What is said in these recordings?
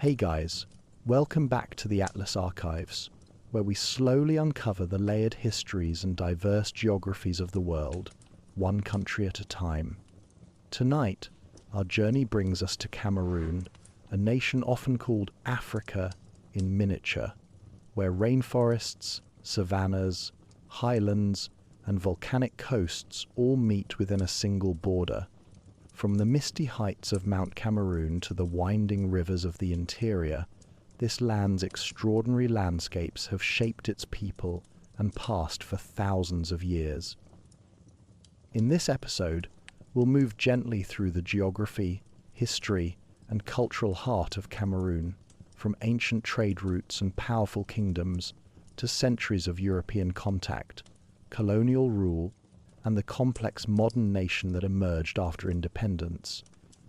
Hey guys, welcome back to the Atlas Archives, where we slowly uncover the layered histories and diverse geographies of the world, one country at a time. Tonight, our journey brings us to Cameroon, a nation often called Africa in miniature, where rainforests, savannas, highlands, and volcanic coasts all meet within a single border. From the misty heights of Mount Cameroon to the winding rivers of the interior, this land's extraordinary landscapes have shaped its people and past for thousands of years. In this episode, we'll move gently through the geography, history, and cultural heart of Cameroon, from ancient trade routes and powerful kingdoms to centuries of European contact, colonial rule, and the complex modern nation that emerged after independence.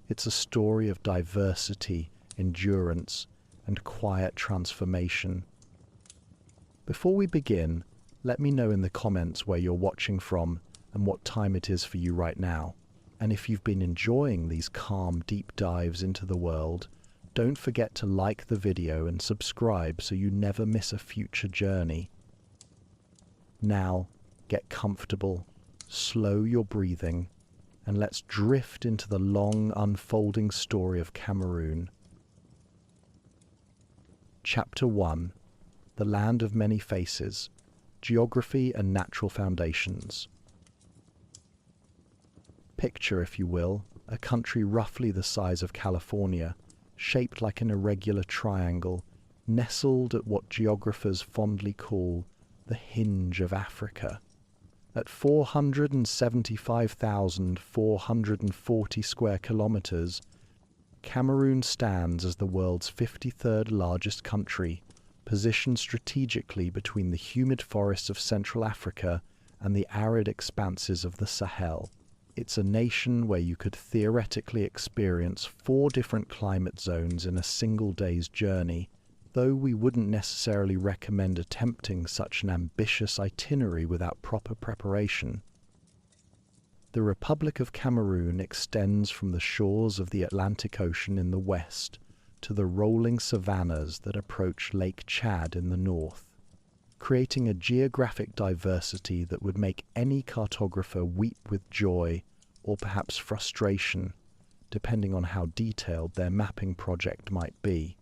It's a story of diversity, endurance, and quiet transformation. Before we begin, let me know in the comments where you're watching from and what time it is for you right now. And if you've been enjoying these calm, deep dives into the world, don't forget to like the video and subscribe so you never miss a future journey. Now, get comfortable, slow your breathing, and let's drift into the long, unfolding story of Cameroon. Chapter 1: The Land of Many Faces, Geography and Natural Foundations. Picture, if you will, a country roughly the size of California, shaped like an irregular triangle, nestled at what geographers fondly call the hinge of Africa. At 475,440 square kilometers, Cameroon stands as the world's 53rd largest country, positioned strategically between the humid forests of Central Africa and the arid expanses of the Sahel. It's a nation where you could theoretically experience 4 different climate zones in a single day's journey, though we wouldn't necessarily recommend attempting such an ambitious itinerary without proper preparation. The Republic of Cameroon extends from the shores of the Atlantic Ocean in the west to the rolling savannas that approach Lake Chad in the north, creating a geographic diversity that would make any cartographer weep with joy or perhaps frustration, depending on how detailed their mapping project might be.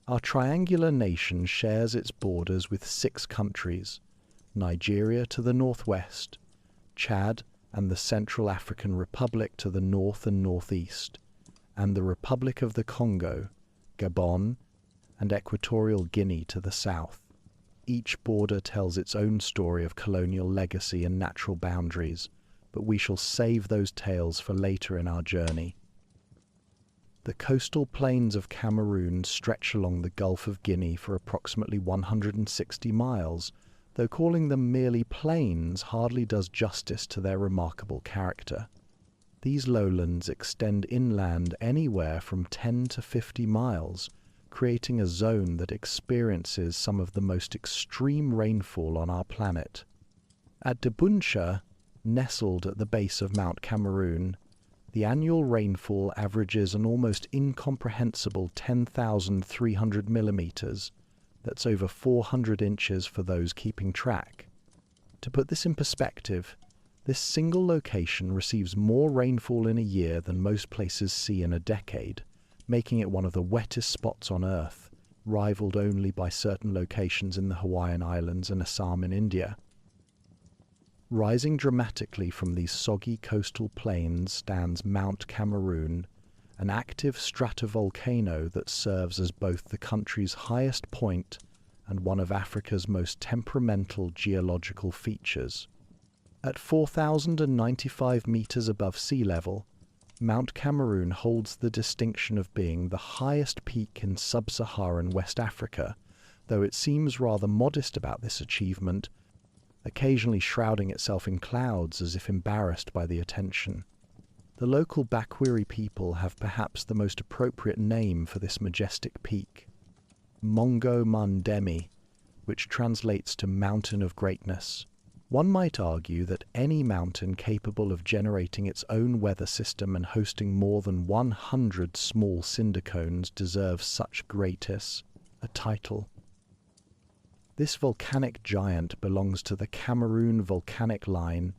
Our triangular nation shares its borders with 6 countries: Nigeria to the northwest, Chad and the Central African Republic to the north and northeast, and the Republic of the Congo, Gabon, and Equatorial Guinea to the south. Each border tells its own story of colonial legacy and natural boundaries, but we shall save those tales for later in our journey. The coastal plains of Cameroon stretch along the Gulf of Guinea for approximately 160 miles, though calling them merely plains hardly does justice to their remarkable character. These lowlands extend inland anywhere from 10 to 50 miles, creating a zone that experiences some of the most extreme rainfall on our planet. At Debuncha, nestled at the base of Mount Cameroon, the annual rainfall averages an almost incomprehensible 10,300 millimeters. That's over 400 inches for those keeping track. To put this in perspective, this single location receives more rainfall in a year than most places see in a decade, making it one of the wettest spots on Earth, rivaled only by certain locations in the Hawaiian Islands and Assam in India. Rising dramatically from these soggy coastal plains stands Mount Cameroon, an active stratovolcano that serves as both the country's highest point and one of Africa's most temperamental geological features. At 4,095 meters above sea level, Mount Cameroon holds the distinction of being the highest peak in sub-Saharan West Africa, though it seems rather modest about this achievement, occasionally shrouding itself in clouds as if embarrassed by the attention. The local Bakwiri people have perhaps the most appropriate name for this majestic peak, Mongo Mandemi, which translates to Mountain of Greatness. One might argue that any mountain capable of generating its own weather system and hosting more than 100 small cinder cones deserves such gratis a title. This volcanic giant belongs to the Cameroon volcanic line,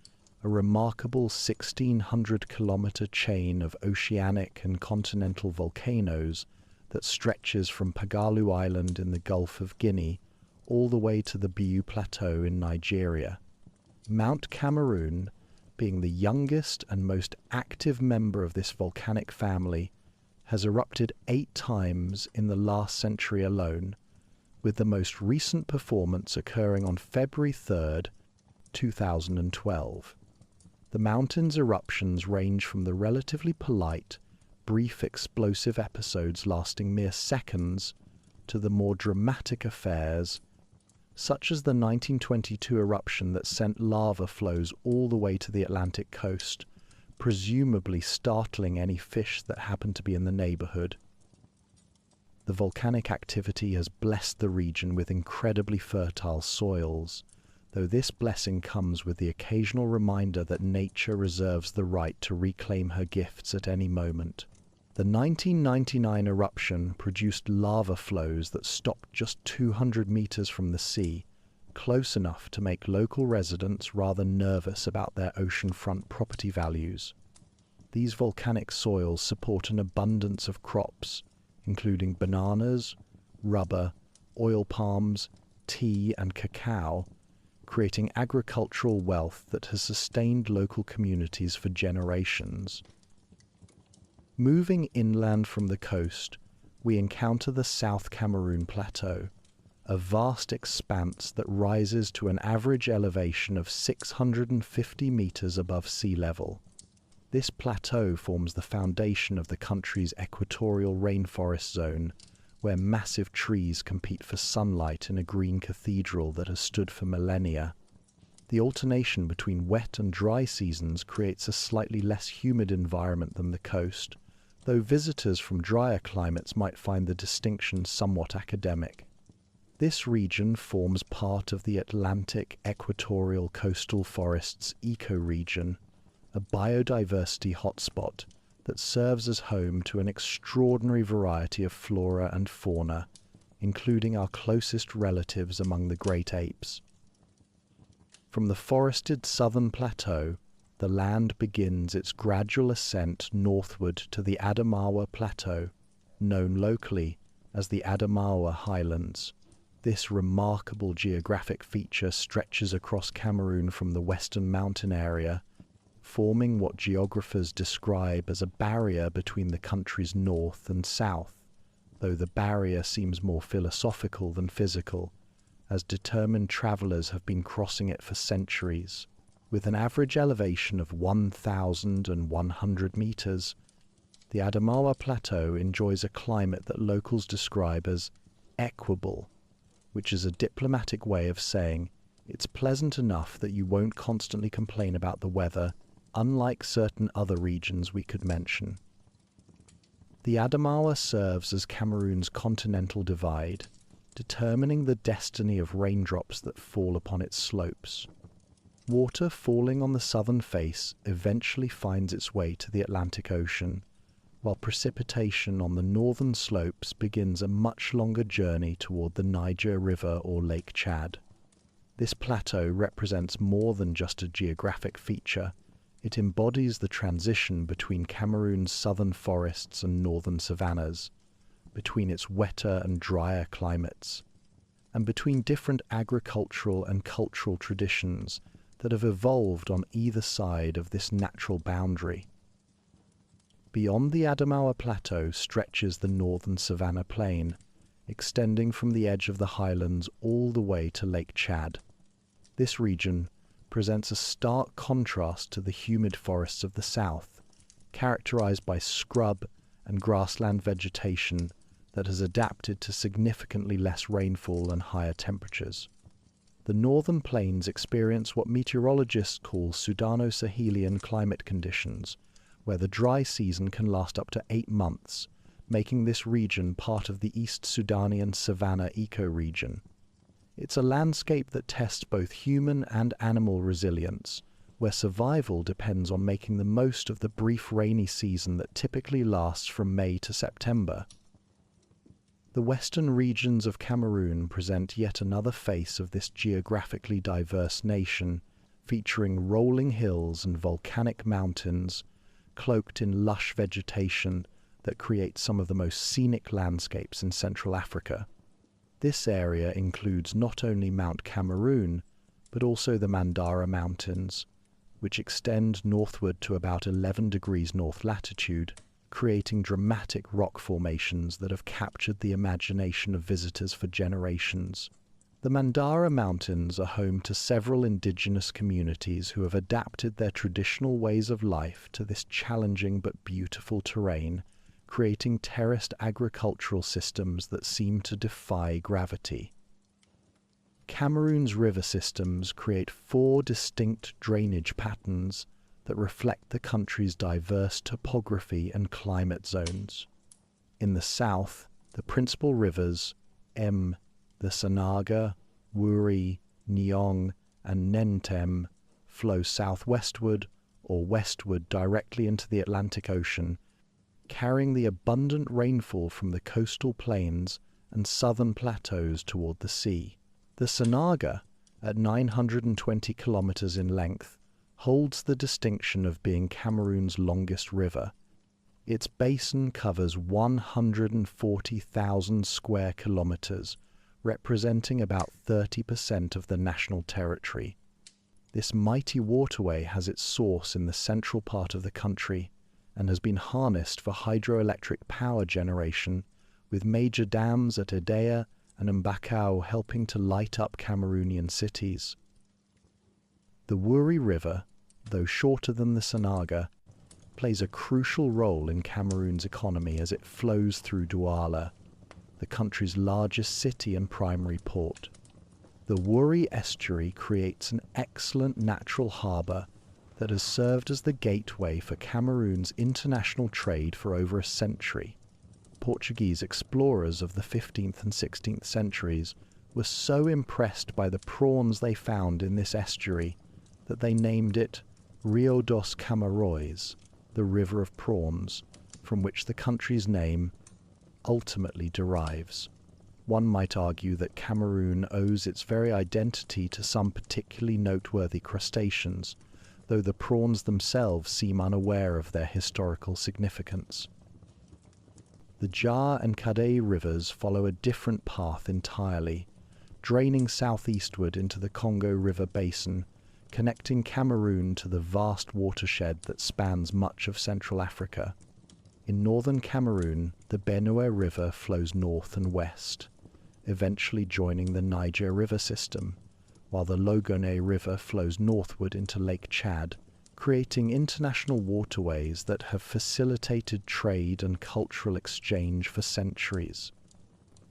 a remarkable 1,600-kilometer chain of oceanic and continental volcanoes that stretches from Pagalu Island in the Gulf of Guinea all the way to the Biya Plateau in Nigeria. Mount Cameroon, being the youngest and most active member of this volcanic family, has erupted 8 times in the last century alone, with the most recent performance occurring on February 3rd, 2012. The mountain's eruptions range from the relatively polite, brief explosive episodes lasting mere seconds to the more dramatic affairs, such as the 1922 eruption that sent lava flows all the way to the Atlantic coast, presumably startling any fish that happened to be in the neighborhood. The volcanic activity has blessed the region with incredibly fertile soils, though this blessing comes with the occasional reminder that nature reserves the right to reclaim her gifts at any moment. The 1999 eruption produced lava flows that stopped just 200 meters from the sea, close enough to make local residents rather nervous about their oceanfront property values. These volcanic soils support an abundance of crops, including bananas, rubber, oil palms, tea, and cacao, creating agricultural wealth that has sustained local communities for generations. Moving inland from the coast, we encounter the South Cameroon Plateau, a vast expanse that rises to an average elevation of 650 meters above sea level. This plateau forms the foundation of the country's equatorial rainforest zone, where massive trees compete for sunlight in a green cathedral that has stood for millennia. The alternation between wet and dry seasons creates a slightly less humid environment than the coast, though visitors from drier climates might find the distinction somewhat academic. This region forms part of the Atlantic Equatorial Coastal Forests ecoregion, a biodiversity hotspot that serves as home to an extraordinary variety of flora and fauna, including our closest relatives among the great apes. From the forested southern plateau, the land begins its gradual ascent northward to the Adamawa Plateau, known locally as the Adamawa Highlands. This remarkable geographic feature stretches across Cameroon from the western mountain area, forming what geographers describe as a barrier between the country's north and south, though the barrier seems more philosophical than physical, as determined travelers have been crossing it for centuries. With an average elevation of 1,100 meters, the Adamawa Plateau enjoys a climate that locals describe as equable, which is a diplomatic way of saying it's pleasant enough that you won't constantly complain about the weather, unlike certain other regions we could mention. The Adamawa serves as Cameroon's continental divide, determining the destiny of raindrops that fall upon its slopes. Water falling on the southern face eventually finds its way to the Atlantic Ocean, while precipitation on the northern slopes begins a much longer journey toward the Niger River or Lake Chad. This plateau represents more than just a geographic feature. It embodies the transition between Cameroon's southern forests and northern savannas, between its wetter and drier climates, and between different agricultural and cultural traditions that have evolved on either side of this natural boundary. Beyond the Adamawa Plateau stretches the northern savanna plain, extending from the edge of the highlands all the way to Lake Chad. This region presents a stark contrast to the humid forests of the south, characterized by scrub and grassland vegetation that has adapted to significantly less rainfall and higher temperatures. The northern plains experience what meteorologists call Sudano-Sahelian climate conditions, where the dry season can last up to 8 months, making this region part of the East Sudanian savanna ecoregion. It's a landscape that tests both human and animal resilience, where survival depends on making the most of the brief rainy season that typically lasts from May to September. The western regions of Cameroon present yet another face of this geographically diverse nation, featuring rolling hills and volcanic mountains, cloaked in lush vegetation that creates some of the most scenic landscapes in Central Africa. This area includes not only Mount Cameroon, but also the Mandara Mountains, which extend northward to about 11 degrees north latitude, creating dramatic rock formations that have captured the imagination of visitors for generations. The Mandara Mountains are home to several indigenous communities who have adapted their traditional ways of life to this challenging but beautiful terrain, creating terraced agricultural systems that seem to defy gravity. Cameroon's river systems create 4 distinct drainage patterns that reflect the country's diverse topography and climate zones. In the south, the principal rivers, the Sanaga, Wuri, Nyong, and Nentem, flow southwestward or westward directly into the Atlantic Ocean, carrying the abundant rainfall from the coastal plains and southern plateaus toward the sea. The Sanaga, at 920 kilometers in length, holds the distinction of being Cameroon's longest river. Its basin covers 140,000 square kilometers, representing about 30% of the national territory. This mighty waterway has its source in the central part of the country and has been harnessed for hydroelectric power generation, with major dams at Edea and Mbakau helping to light up Cameroonian cities. The Wuri River, though shorter than the Sanaga, plays a crucial role in Cameroon's economy as it flows through Douala, the country's largest city and primary port. The Wuri estuary creates an excellent natural harbour that has served as the gateway for Cameroon's international trade for over a century. Portuguese explorers of the 15th and 16th centuries were so impressed by the prawns they found in this estuary that they named it Rio dos Camarões, the River of Prawns, from which the country's name ultimately derives. One might argue that Cameroon owes its very identity to some particularly noteworthy crustaceans, though the prawns themselves seem unaware of their historical significance. The Jar and Kadai rivers follow a different path entirely, draining southeastward into the Congo River basin, connecting Cameroon to the vast watershed that spans much of Central Africa. In northern Cameroon, the Benue River flows north and west, eventually joining the Niger River system, while the Logone River flows northward into Lake Chad, creating international waterways that have facilitated trade and cultural exchange for centuries.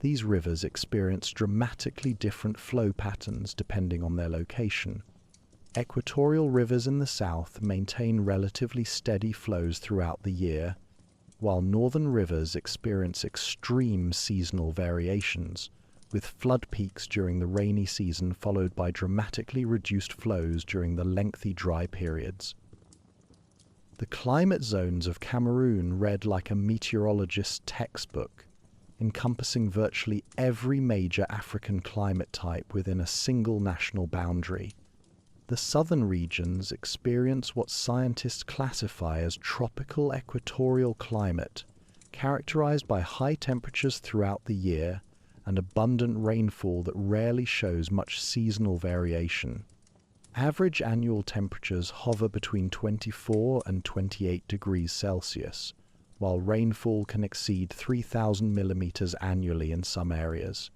These rivers experience dramatically different flow patterns depending on their location. Equatorial rivers in the south maintain relatively steady flows throughout the year, while northern rivers experience extreme seasonal variations, with flood peaks during the rainy season followed by dramatically reduced flows during the lengthy dry periods. The climate zones of Cameroon read like a meteorologist's textbook, encompassing virtually every major African climate type within a single national boundary. The southern regions experience what scientists classify as tropical equatorial climate, characterized by high temperatures throughout the year and abundant rainfall that rarely shows much seasonal variation. Average annual temperatures hover between 24 and 28 degrees Celsius, while rainfall can exceed 3,000 millimeters annually in some areas.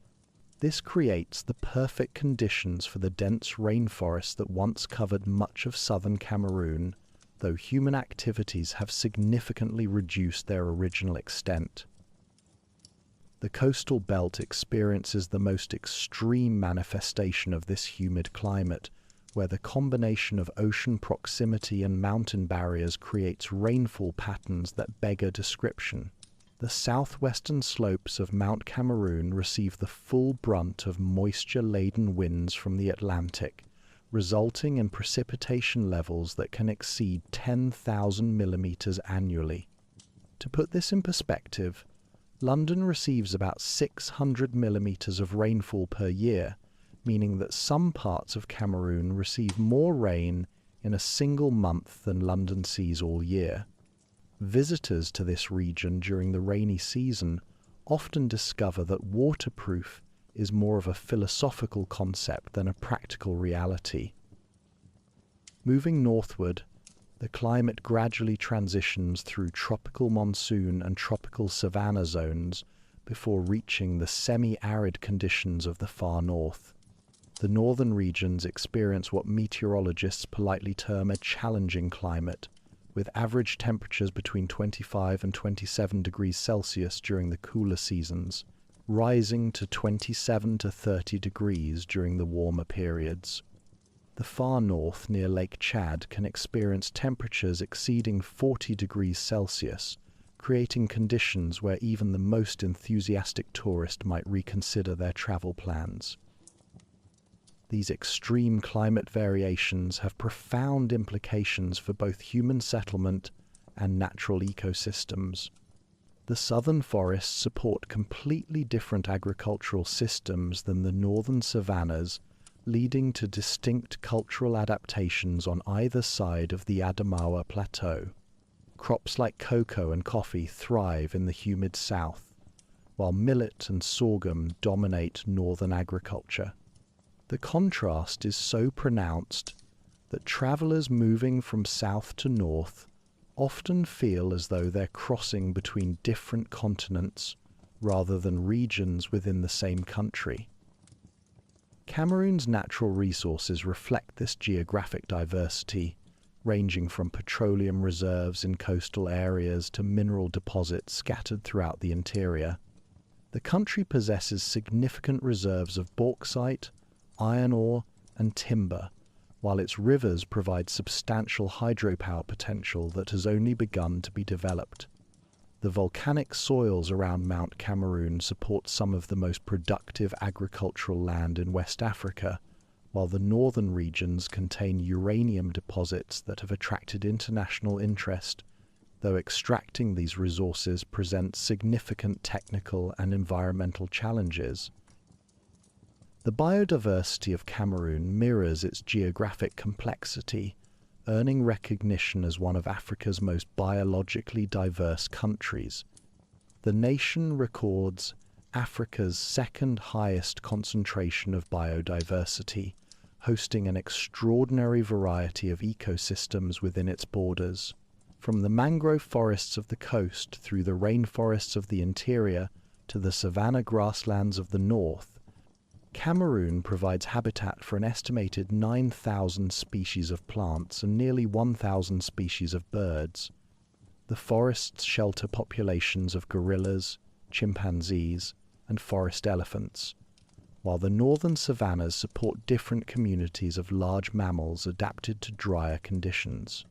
This creates the perfect conditions for the dense rainforests that once covered much of southern Cameroon, though human activities have significantly reduced their original extent. The coastal belt experiences the most extreme manifestation of this humid climate, where the combination of ocean proximity and mountain barriers creates rainfall patterns that beggar description. The southwestern slopes of Mount Cameroon receive the full brunt of moisture-laden winds from the Atlantic, resulting in precipitation levels that can exceed 10,000 millimeters annually. To put this in perspective, London receives about 600 millimeters of rainfall per year, meaning that some parts of Cameroon receive more rain in a single month than London sees all year. Visitors to this region during the rainy season often discover that waterproof is more of a philosophical concept than a practical reality. Moving northward, the climate gradually transitions through tropical monsoon and tropical savanna zones before reaching the semi-arid conditions of the far north. The northern regions experience what meteorologists politely term a challenging climate, with average temperatures between 25 and 27 degrees Celsius during the cooler seasons, rising to 27 to 30 degrees during the warmer periods. The far north, near Lake Chad, can experience temperatures exceeding 40 degrees Celsius, creating conditions where even the most enthusiastic tourist might reconsider their travel plans. These extreme climate variations have profound implications for both human settlement and natural ecosystems. The southern forests support completely different agricultural systems than the northern savannas, leading to distinct cultural adaptations on either side of the Adamawa Plateau. Crops like cocoa and coffee thrive in the humid south, while millet and sorghum dominate northern agriculture. The contrast is so pronounced that travelers moving from south to north often feel as though they're crossing between different continents rather than regions within the same country. Cameroon's natural resources reflect this geographic diversity, ranging from petroleum reserves in coastal areas to mineral deposits scattered throughout the interior. The country possesses significant reserves of bauxite, iron ore, and timber, while its rivers provide substantial hydropower potential that has only begun to be developed. The volcanic soils around Mount Cameroon support some of the most productive agricultural land in West Africa, while the northern regions contain uranium deposits that have attracted international interest, though extracting these resources presents significant technical and environmental challenges. The biodiversity of Cameroon mirrors its geographic complexity, earning recognition as one of Africa's most biologically diverse countries. The nation records Africa's second highest concentration of biodiversity, hosting an extraordinary variety of ecosystems within its borders. From the mangrove forests of the coast through the rainforests of the interior to the savanna grasslands of the north, Cameroon provides habitat for an estimated 9,000 species of plants and nearly 1,000 species of birds. The forests shelter populations of gorillas, chimpanzees, and forest elephants, while the northern savannas support different communities of large mammals adapted to drier conditions.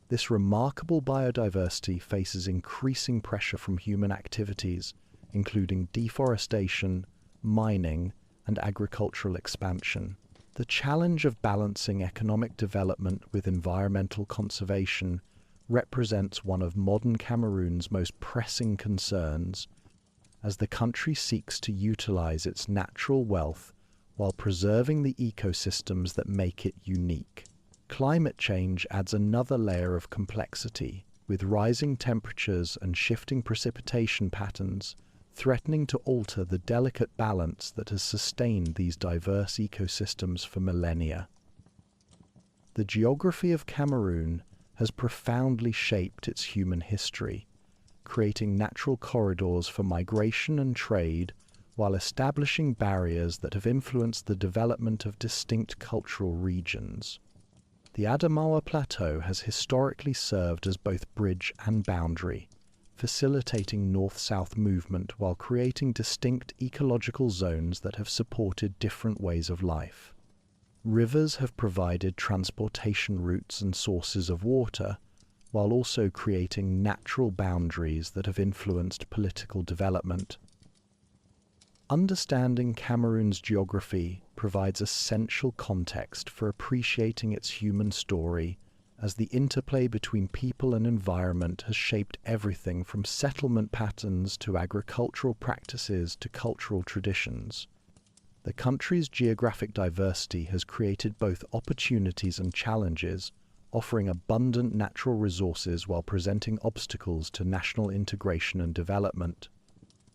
This remarkable biodiversity faces increasing pressure from human activities, including deforestation, mining, and agricultural expansion. The challenge of balancing economic development with environmental conservation represents one of modern Cameroon's most pressing concerns, as the country seeks to utilize its natural wealth while preserving the ecosystems that make it unique. Climate change adds another layer of complexity, with rising temperatures and shifting precipitation patterns threatening to alter the delicate balance that has sustained these diverse ecosystems for millennia. The geography of Cameroon has profoundly shaped its human history, creating natural corridors for migration and trade while establishing barriers that have influenced the development of distinct cultural regions. The Adamawa Plateau has historically served as both bridge and boundary, facilitating north-south movement while creating distinct ecological zones that have supported different ways of life. Rivers have provided transportation routes and sources of water, while also creating natural boundaries that have influenced political development. Understanding Cameroon's geography provides essential context for appreciating its human story, as the interplay between people and environment has shaped everything from settlement patterns to agricultural practices to cultural traditions. The country's geographic diversity has created both opportunities and challenges, offering abundant natural resources while presenting obstacles to national integration and development.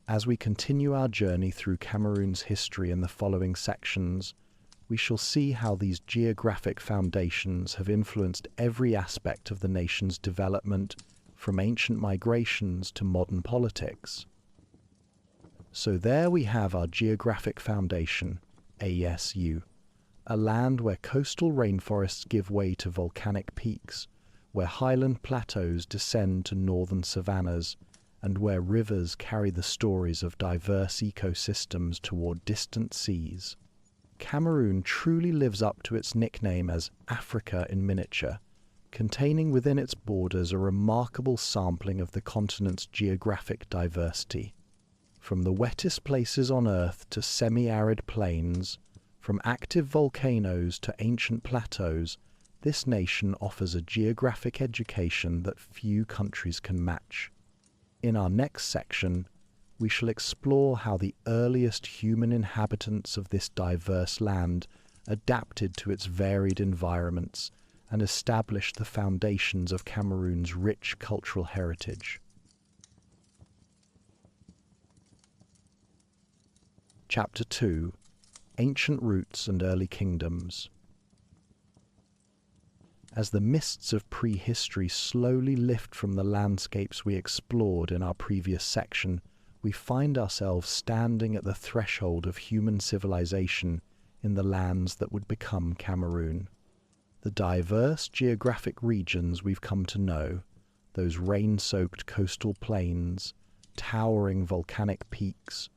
As we continue our journey through Cameroon's history in the following sections, we shall see how these geographic foundations have influenced every aspect of the nation's development, from ancient migrations to modern politics. So there we have our geographic foundation, ASU, a land where coastal rainforests give way to volcanic peaks, where highland plateaus descend to northern savannas, and where rivers carry the stories of diverse ecosystems toward distant seas. Cameroon truly lives up to its nickname as Africa in miniature, containing within its borders a remarkable sampling of the continent's geographic diversity. From the wettest places on Earth to semi-arid plains, from active volcanoes to ancient plateaus, this nation offers a geographic education that few countries can match. In our next section, we shall explore how the earliest human inhabitants of this diverse land adapted to its varied environments and established the foundations of Cameroon's rich cultural heritage. Chapter 2: Ancient Roots and Early Kingdoms. As the mists of prehistory slowly lift from the landscapes we explored in our previous section, we find ourselves standing at the threshold of human civilization in the lands that would become Cameroon. The diverse geographic regions we've come to know, those rain-soaked coastal plains, towering volcanic peaks,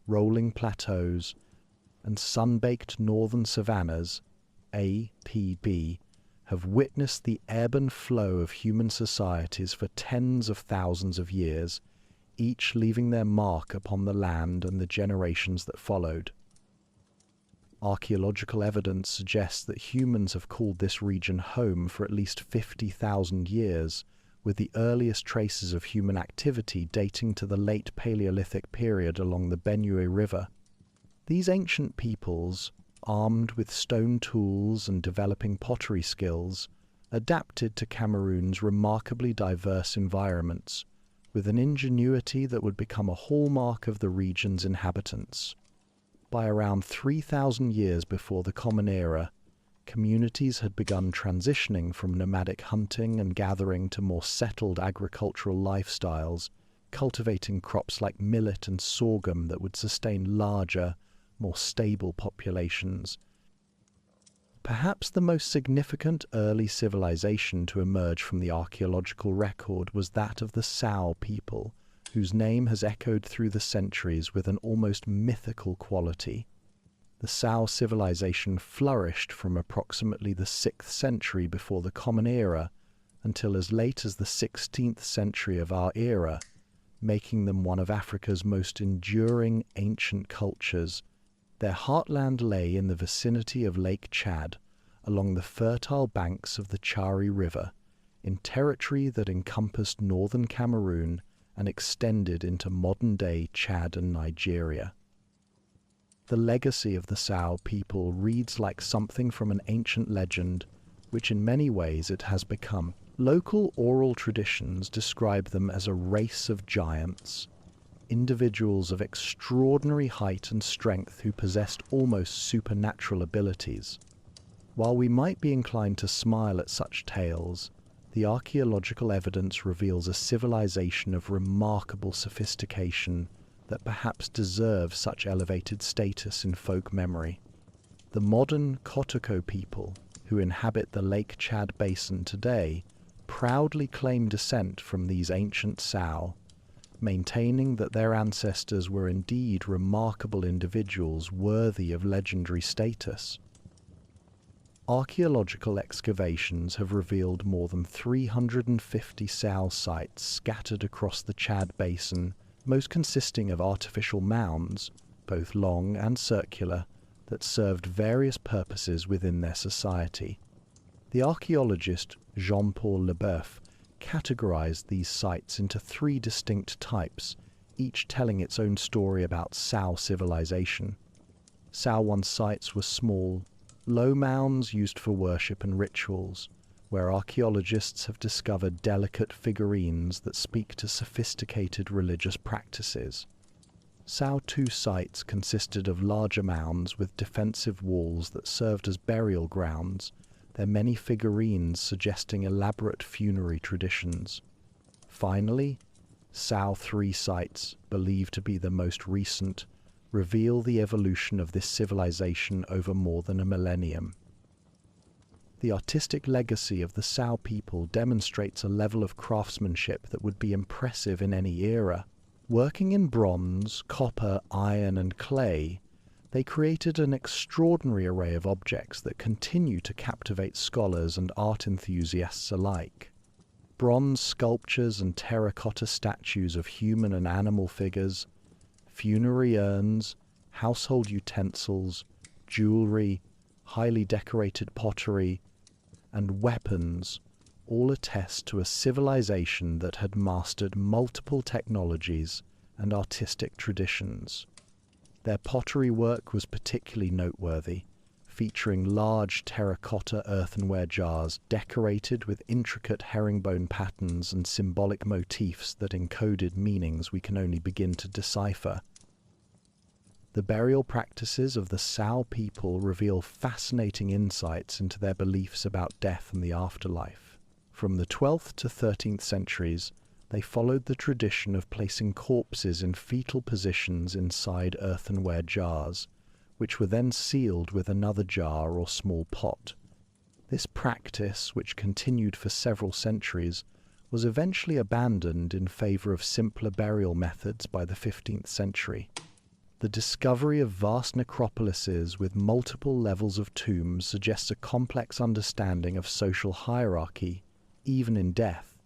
rolling plateaus, and sun-baked northern savannas, APB, have witnessed the ebb and flow of human societies for tens of thousands of years, each leaving their mark upon the land and the generations that followed. Archaeological evidence suggests that humans have called this region home for at least 50,000 years, with the earliest traces of human activity dating to the late Paleolithic period along the Benue River. These ancient peoples, armed with stone tools and developing pottery skills, adapted to Cameroon's remarkably diverse environments, with an ingenuity that would become a hallmark of the region's inhabitants. By around 3,000 years before the Common Era, communities had begun transitioning from nomadic hunting and gathering to more settled agricultural lifestyles, cultivating crops like millet and sorghum that would sustain larger, more stable populations. Perhaps the most significant early civilization to emerge from the archaeological record was that of the Sao people, whose name has echoed through the centuries with an almost mythical quality. The Sao civilization flourished from approximately the 6th century before the Common Era until as late as the 16th century of our era, making them one of Africa's most enduring ancient cultures. Their heartland lay in the vicinity of Lake Chad, along the fertile banks of the Chari River, in territory that encompassed northern Cameroon and extended into modern-day Chad and Nigeria. The legacy of the Sao people reads like something from an ancient legend, which in many ways it has become. Local oral traditions describe them as a race of giants, individuals of extraordinary height and strength who possessed almost supernatural abilities. While we might be inclined to smile at such tales, the archaeological evidence reveals a civilization of remarkable sophistication that perhaps deserves such elevated status in folk memory. The modern Kotoko people, who inhabit the Lake Chad basin today, proudly claim descent from these ancient Sao, maintaining that their ancestors were indeed remarkable individuals worthy of legendary status. Archaeological excavations have revealed more than 350 Sao sites scattered across the Chad Basin, most consisting of artificial mounds, both long and circular, that served various purposes within their society. The archaeologist Jean-Paul Leboeuf categorized these sites into three distinct types, each telling its own story about Sao civilization. Sao 1 sites were small, low mounds used for worship and rituals, where archaeologists have discovered delicate figurines that speak to sophisticated religious practices. Sao 2 sites consisted of larger mounds with defensive walls that served as burial grounds, their many figurines suggesting elaborate funerary traditions. Finally, Sao 3 sites, believed to be the most recent, reveal the evolution of this civilization over more than a millennium. The artistic legacy of the Sao people demonstrates a level of craftsmanship that would be impressive in any era. Working in bronze, copper, iron, and clay, they created an extraordinary array of objects that continue to captivate scholars and art enthusiasts alike. Bronze sculptures and terracotta statues of human and animal figures, funerary urns, household utensils, jewelry, highly decorated pottery, and weapons all attest to a civilization that had mastered multiple technologies and artistic traditions. Their pottery work was particularly noteworthy, featuring large terracotta earthenware jars decorated with intricate herringbone patterns and symbolic motifs that encoded meanings we can only begin to decipher. The burial practices of the Sao people reveal fascinating insights into their beliefs about death and the afterlife. From the 12th to 13th centuries, they followed the tradition of placing corpses in fetal positions inside earthenware jars, which were then sealed with another jar or small pot. This practice, which continued for several centuries, was eventually abandoned in favor of simpler burial methods by the 15th century. The discovery of vast necropolises with multiple levels of tombs suggests a complex understanding of social hierarchy, even in death,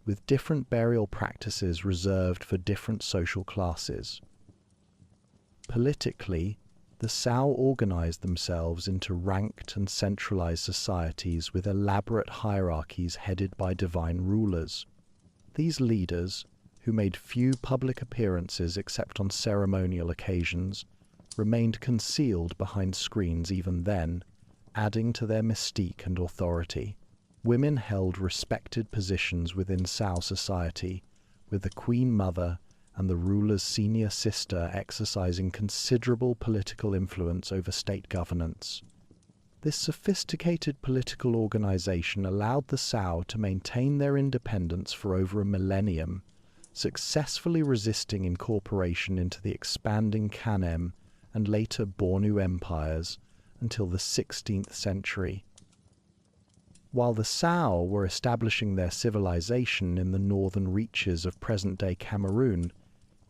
with different burial practices reserved for different social classes. Politically, the Sao organized themselves into ranked and centralized societies with elaborate hierarchies headed by divine rulers. These leaders, who made few public appearances except on ceremonial occasions, remained concealed behind screens even then, adding to their mystique and authority. Women held respected positions within Sao society, with the Queen Mother and the ruler's senior sister exercising considerable political influence over state governance. This sophisticated political organization allowed the Sao to maintain their independence for over a millennium, successfully resisting incorporation into the expanding Kanem and later Bornu empires until the 16th century. While the Sao were establishing their civilization in the northern reaches of present-day Cameroon,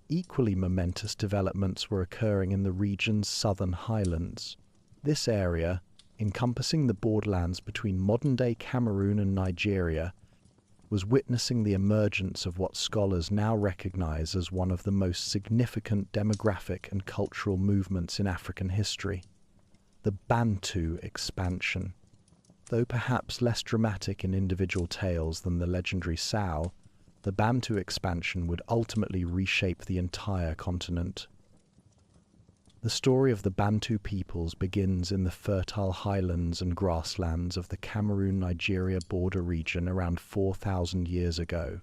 equally momentous developments were occurring in the region's southern highlands. This area, encompassing the borderlands between modern-day Cameroon and Nigeria, was witnessing the emergence of what scholars now recognize as one of the most significant demographic and cultural movements in African history, the Bantu expansion. Though perhaps less dramatic in individual tales than the legendary Sao, the Bantu expansion would ultimately reshape the entire continent. The story of the Bantu peoples begins in the fertile highlands and grasslands of the Cameroon-Nigeria border region around 4,000 years ago.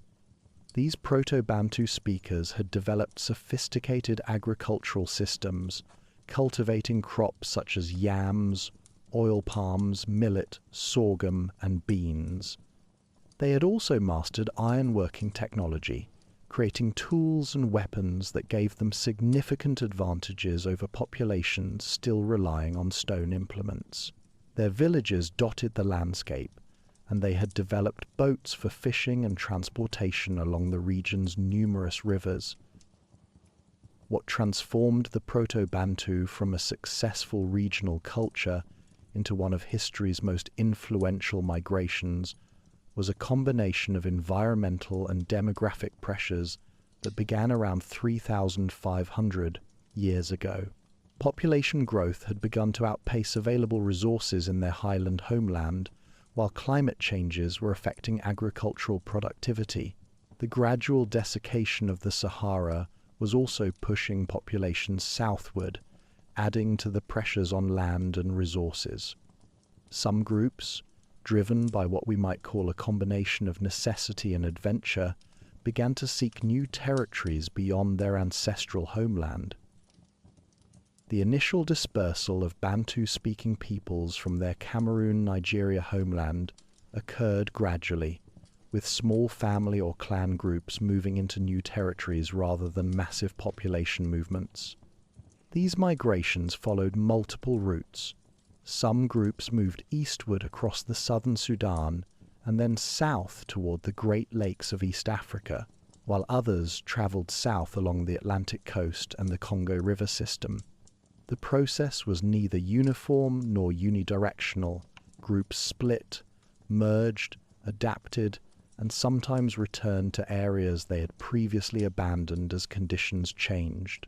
These Proto-Bantu speakers had developed sophisticated agricultural systems, cultivating crops such as yams, oil palms, millet, sorghum, and beans. They had also mastered ironworking technology, creating tools and weapons that gave them significant advantages over populations still relying on stone implements. Their villages dotted the landscape, and they had developed boats for fishing and transportation along the region's numerous rivers. What transformed the Proto-Bantu from a successful regional culture into one of history's most influential migrations was a combination of environmental and demographic pressures that began around 3,500 years ago. Population growth had begun to outpace available resources in their highland homeland, while climate changes were affecting agricultural productivity. The gradual desiccation of the Sahara was also pushing populations southward, adding to the pressures on land and resources. Some groups, driven by what we might call a combination of necessity and adventure, began to seek new territories beyond their ancestral homeland. The initial dispersal of Bantu-speaking peoples from their Cameroon, Nigeria homeland occurred gradually, with small family or clan groups moving into new territories rather than massive population movements. These migrations followed multiple routes. Some groups moved eastward across the southern Sudan and then south toward the Great Lakes of East Africa, while others traveled south along the Atlantic coast and the Congo River system. The process was neither uniform nor unidirectional. Groups split, merged, adapted, and sometimes returned to areas they had previously abandoned as conditions changed.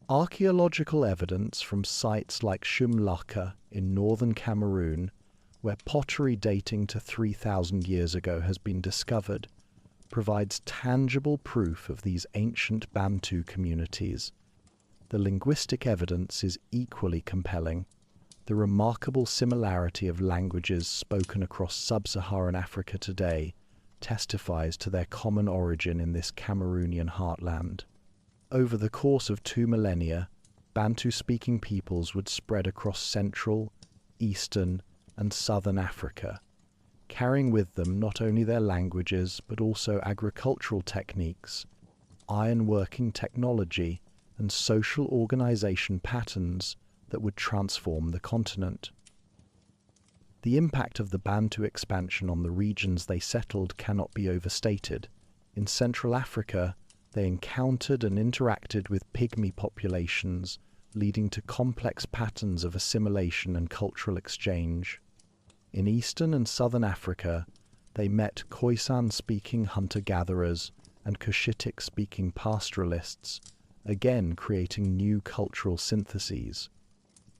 Archaeological evidence from sites like Shumlaka in northern Cameroon, where pottery dating to 3,000 years ago has been discovered, provides tangible proof of these ancient Bantu communities. The linguistic evidence is equally compelling. The remarkable similarity of languages spoken across sub-Saharan Africa today testifies to their common origin in this Cameroonian heartland. Over the course of 2 millennia, Bantu-speaking peoples would spread across central, eastern, and southern Africa, carrying with them not only their languages but also agricultural techniques, iron-working technology, and social organization patterns that would transform the continent. The impact of the Bantu expansion on the regions they settled cannot be overstated. In Central Africa, they encountered and interacted with pygmy populations, leading to complex patterns of assimilation and cultural exchange. In Eastern and Southern Africa, they met Khoisan-speaking hunter-gatherers and Cushitic-speaking pastoralists, again creating new cultural syntheses.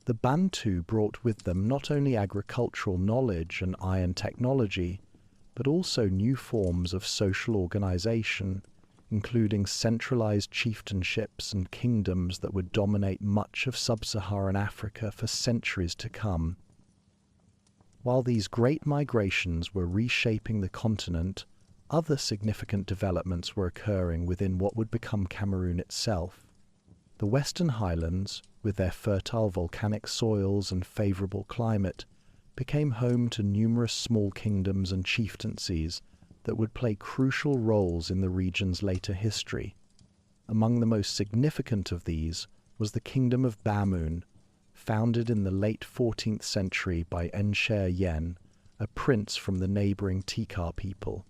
The Bantu brought with them not only agricultural knowledge and iron technology, but also new forms of social organization, including centralized chieftainships and kingdoms that would dominate much of sub-Saharan Africa for centuries to come. While these great migrations were reshaping the continent, other significant developments were occurring within what would become Cameroon itself. The Western Highlands, with their fertile volcanic soils and favorable climate, became home to numerous small kingdoms and chieftaincies that would play crucial roles in the region's later history. Among the most significant of these was the Kingdom of Bamum, founded in the late 14th century by Ensher Yen, a prince from the neighboring Tikar people.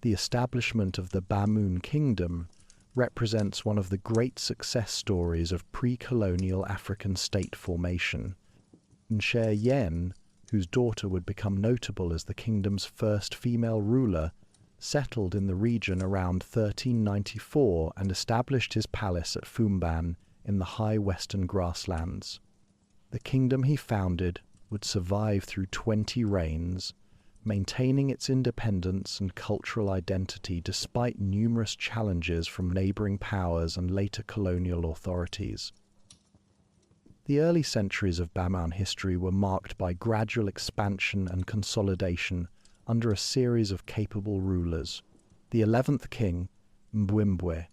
The establishment of the Bamum Kingdom represents one of the great success stories of pre-colonial African state formation. Ensher Yen, whose daughter would become notable as the kingdom's first female ruler, settled in the region around 1394 and established his palace at Fumban in the high western grasslands. The kingdom he founded would survive through 20 reigns, maintaining its independence and cultural identity despite numerous challenges from neighboring powers and later colonial authorities. The early centuries of Bamum history were marked by gradual expansion and consolidation under a series of capable rulers. The 11th king, Mbwimbwe,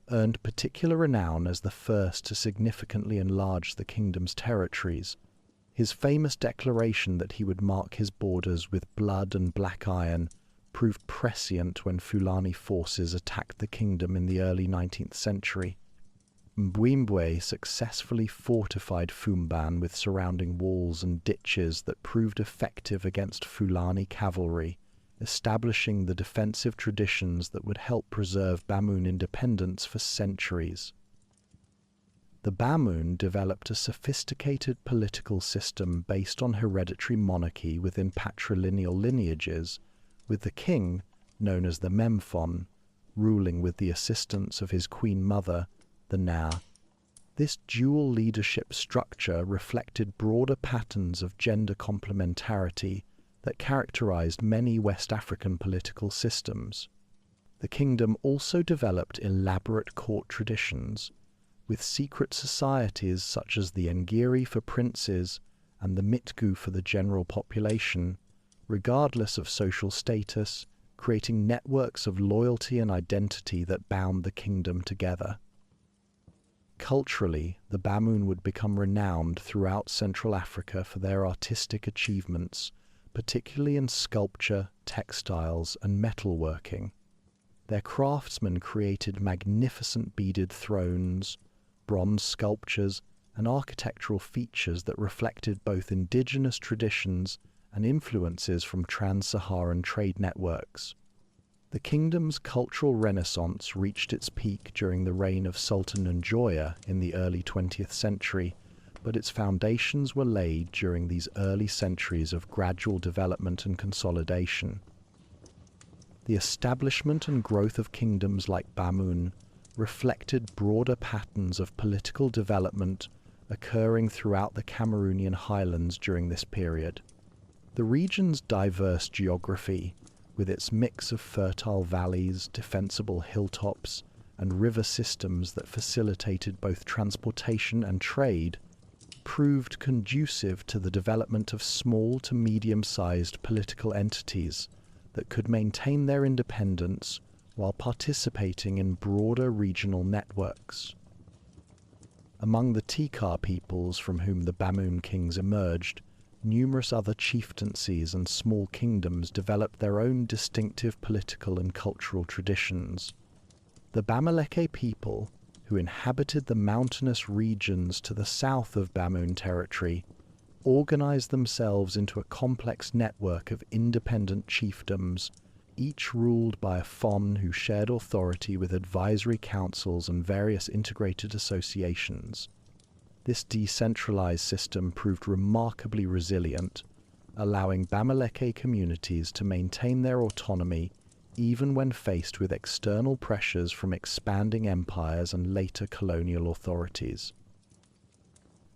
earned particular renown as the first to significantly enlarge the kingdom's territories. His famous declaration that he would mark his borders with blood and black iron proved prescient when Fulani forces attacked the kingdom in the early 19th century. Mbwimbwe successfully fortified Fumban with surrounding walls and ditches that proved effective against Fulani cavalry, establishing the defensive traditions that would help preserve Bamum independence for centuries. The Bamum developed a sophisticated political system based on hereditary monarchy within patrilineal lineages, with the king, known as the Memphon, ruling with the assistance of his queen mother, the Na. This dual leadership structure reflected broader patterns of gender complementarity that characterized many West African political systems. The kingdom also developed elaborate court traditions, with secret societies such as the Ngiri for princes and the Mitgu for the general population, regardless of social status, creating networks of loyalty and identity that bound the kingdom together. Culturally, the Bamum would become renowned throughout Central Africa for their artistic achievements, particularly in sculpture, textiles, and metalworking. Their craftsmen created magnificent beaded thrones, bronze sculptures, and architectural features that reflected both indigenous traditions and influences from trans-Saharan trade networks. The kingdom's cultural renaissance reached its peak during the reign of Sultan Njoya in the early 20th century, but its foundations were laid during these early centuries of gradual development and consolidation. The establishment and growth of kingdoms like Bamum reflected broader patterns of political development occurring throughout the Cameroonian highlands during this period. The region's diverse geography, with its mix of fertile valleys, defensible hilltops, and river systems that facilitated both transportation and trade, proved conducive to the development of small to medium-sized political entities that could maintain their independence while participating in broader regional networks. Among the Tikar peoples from whom the Bamum kings emerged, numerous other chieftaincies and small kingdoms developed their own distinctive political and cultural traditions. The Bamileke people, who inhabited the mountainous regions to the south of Bamum territory, organized themselves into a complex network of independent chiefdoms, each ruled by a Fon who shared authority with advisory councils and various integrated associations. This decentralized system proved remarkably resilient, allowing Bamileke communities to maintain their autonomy even when faced with external pressures from expanding empires and later colonial authorities.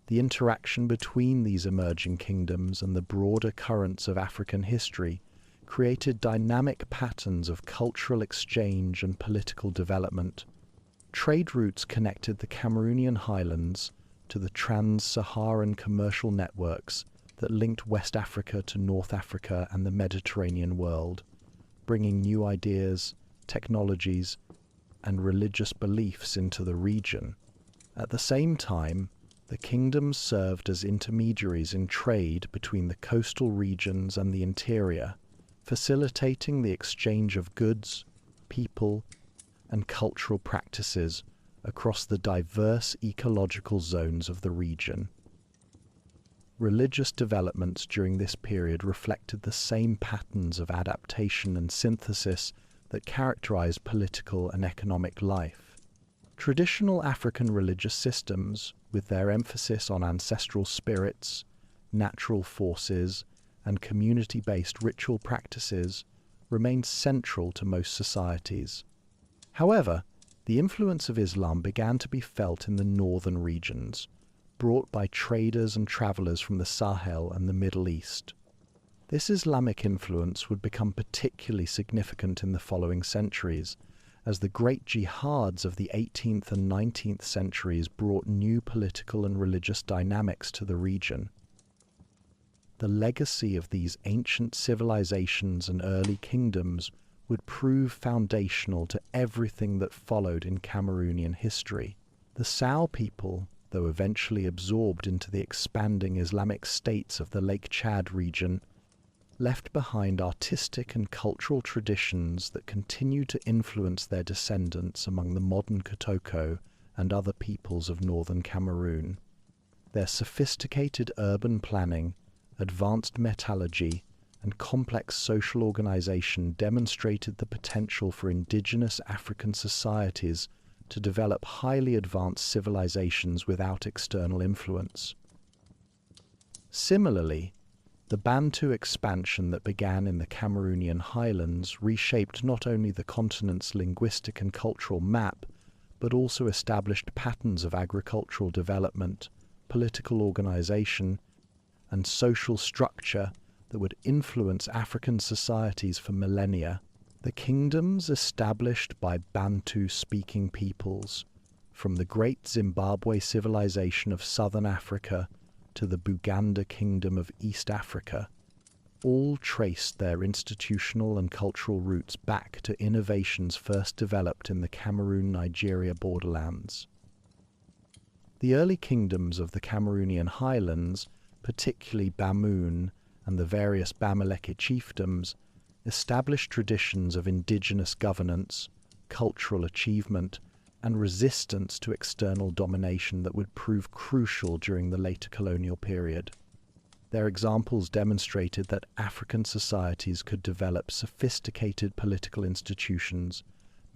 The interaction between these emerging kingdoms and the broader currents of African history created dynamic patterns of cultural exchange and political development. Trade routes connected the Cameroonian highlands to the trans-Saharan commercial networks that linked West Africa to North Africa and the Mediterranean world, bringing new ideas, technologies, and religious beliefs into the region. At the same time, the kingdoms served as intermediaries in trade between the coastal regions and the interior, facilitating the exchange of goods, people, and cultural practices across the diverse ecological zones of the region. Religious developments during this period reflected the same patterns of adaptation and synthesis that characterized political and economic life. Traditional African religious systems, with their emphasis on ancestral spirits, natural forces, and community-based ritual practices, remained central to most societies. However, the influence of Islam began to be felt in the northern regions, brought by traders and travelers from the Sahel and the Middle East. This Islamic influence would become particularly significant in the following centuries, as the great jihads of the 18th and 19th centuries brought new political and religious dynamics to the region. The legacy of these ancient civilizations and early kingdoms would prove foundational to everything that followed in Cameroonian history. The Sao people, though eventually absorbed into the expanding Islamic states of the Lake Chad region, left behind artistic and cultural traditions that continue to influence their descendants among the modern Kotoko and other peoples of northern Cameroon. Their sophisticated urban planning, advanced metallurgy, and complex social organization demonstrated the potential for indigenous African societies to develop highly advanced civilizations without external influence. Similarly, the Bantu expansion that began in the Cameroonian highlands reshaped not only the continent's linguistic and cultural map, but also established patterns of agricultural development, political organization, and social structure that would influence African societies for millennia. The kingdoms established by Bantu-speaking peoples, from the great Zimbabwe civilization of southern Africa to the Buganda kingdom of East Africa, all traced their institutional and cultural roots back to innovations first developed in the Cameroon-Nigeria borderlands. The early kingdoms of the Cameroonian highlands, particularly Bamum and the various Bamileke chiefdoms, established traditions of indigenous governance, cultural achievement, and resistance to external domination that would prove crucial during the later colonial period. Their examples demonstrated that African societies could develop sophisticated political institutions,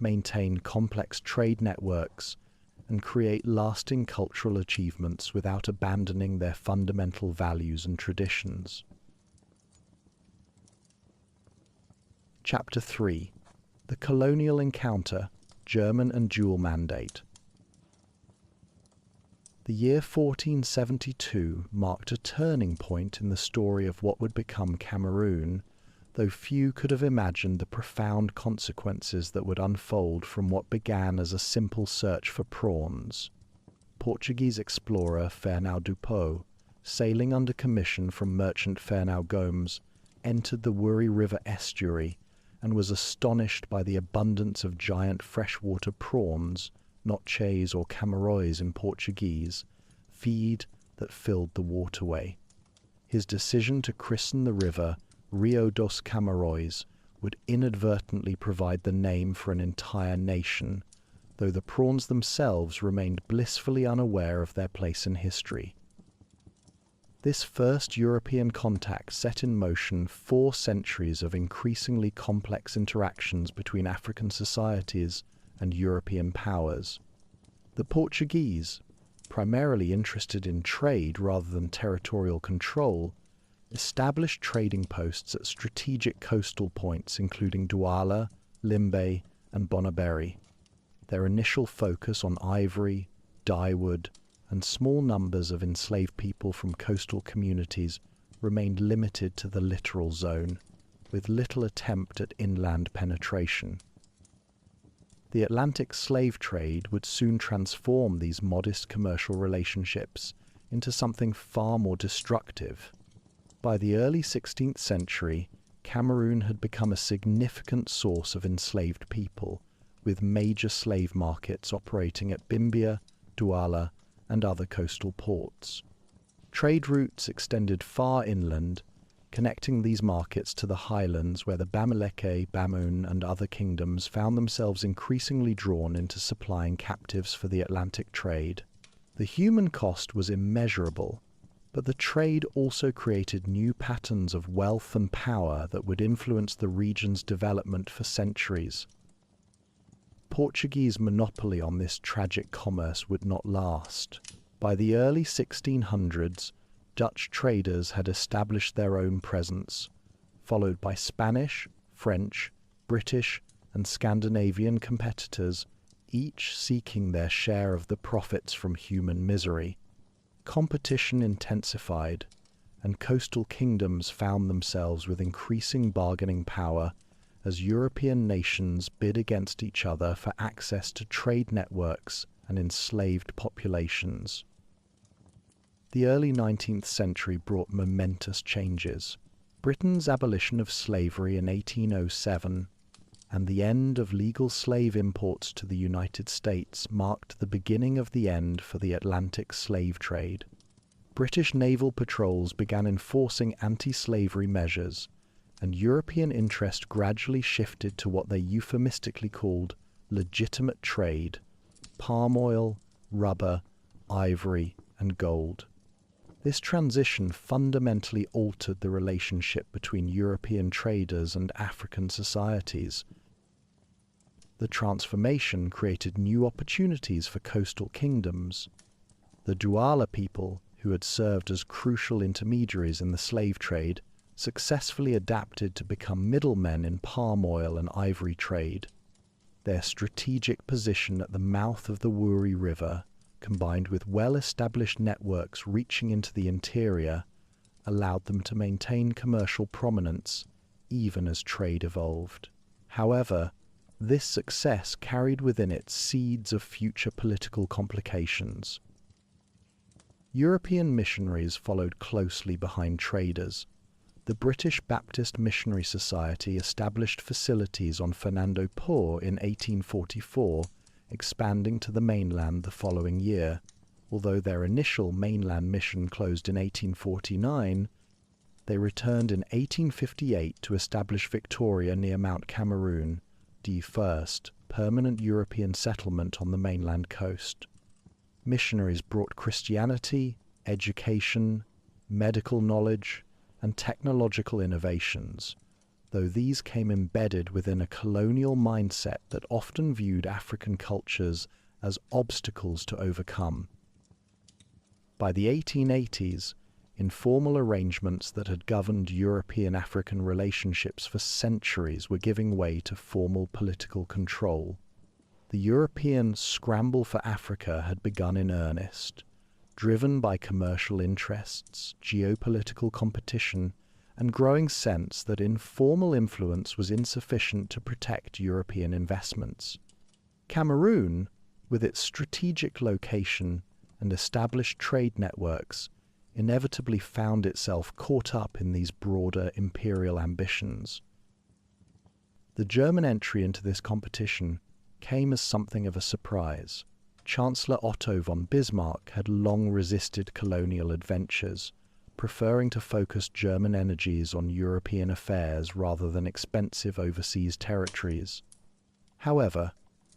maintain complex trade networks, and create lasting cultural achievements without abandoning their fundamental values and traditions. Chapter 3. The Colonial Encounter, German and Dual Mandate. The year 1472 marked a turning point in the story of what would become Cameroon, though few could have imagined the profound consequences that would unfold from what began as a simple search for prawns. Portuguese explorer Fernão Dupo, sailing under commission from merchant Fernão Gomes, entered the Wuri River estuary and was astonished by the abundance of giant freshwater prawns, notches or camarões in Portuguese, feed that filled the waterway. His decision to christen the river Rio dos Camarões would inadvertently provide the name for an entire nation, though the prawns themselves remained blissfully unaware of their place in history. This first European contact set in motion 4 centuries of increasingly complex interactions between African societies and European powers. The Portuguese, primarily interested in trade rather than territorial control, established trading posts at strategic coastal points including Douala, Limbe, and Bonaberi. Their initial focus on ivory, dyewood, and small numbers of enslaved people from coastal communities remained limited to the littoral zone, with little attempt at inland penetration. The Atlantic slave trade would soon transform these modest commercial relationships into something far more destructive. By the early 16th century, Cameroon had become a significant source of enslaved people, with major slave markets operating at Biya, Douala, and other coastal ports. Trade routes extended far inland, connecting these markets to the highlands where the Bamileke, Bamum, and other kingdoms found themselves increasingly drawn into supplying captives for the Atlantic trade. The human cost was immeasurable, but the trade also created new patterns of wealth and power that would influence the region's development for centuries. Portuguese monopoly on this tragic commerce would not last. By the early 1600s, Dutch traders had established their own presence, followed by Spanish, French, British, and Scandinavian competitors, each seeking their share of the profits from human misery. Competition intensified, and coastal kingdoms found themselves with increasing bargaining power as European nations bid against each other for access to trade networks and enslaved populations. The early 19th century brought momentous changes. Britain's abolition of slavery in 1807 and the end of legal slave imports to the United States marked the beginning of the end for the Atlantic slave trade. British naval patrols began enforcing anti-slavery measures, and European interest gradually shifted to what they euphemistically called legitimate trade: palm oil, rubber, ivory, and gold. This transition fundamentally altered the relationship between European traders and African societies. The transformation created new opportunities for coastal kingdoms. The Douala people, who had served as crucial intermediaries in the slave trade, successfully adapted to become middlemen in palm oil and ivory trade. Their strategic position at the mouth of the Wuri River, combined with well-established networks reaching into the interior, allowed them to maintain commercial prominence even as trade evolved. However, this success carried within it seeds of future political complications. European missionaries followed closely behind traders. The British Baptist Missionary Society established facilities on Fernando Po in 1844, expanding to the mainland the following year. Although their initial mainland mission closed in 1849, they returned in 1858 to establish Victoria near Mount Cameroon, the first permanent European settlement on the mainland coast. Missionaries brought Christianity, education, medical knowledge, and technological innovations, though these came embedded within a colonial mindset that often viewed African cultures as obstacles to overcome. By the 1880s, informal arrangements that had governed European-African relationships for centuries were giving way to formal political control. The European scramble for Africa had begun in earnest, driven by commercial interests, geopolitical competition, and growing sense that informal influence was insufficient to protect European investments. Cameroon, with its strategic location and established trade networks, inevitably found itself caught up in these broader imperial ambitions. The German entry into this competition came as something of a surprise. Chancellor Otto von Bismarck had long resisted colonial adventures, preferring to focus German energies on European affairs rather than expensive overseas territories. However,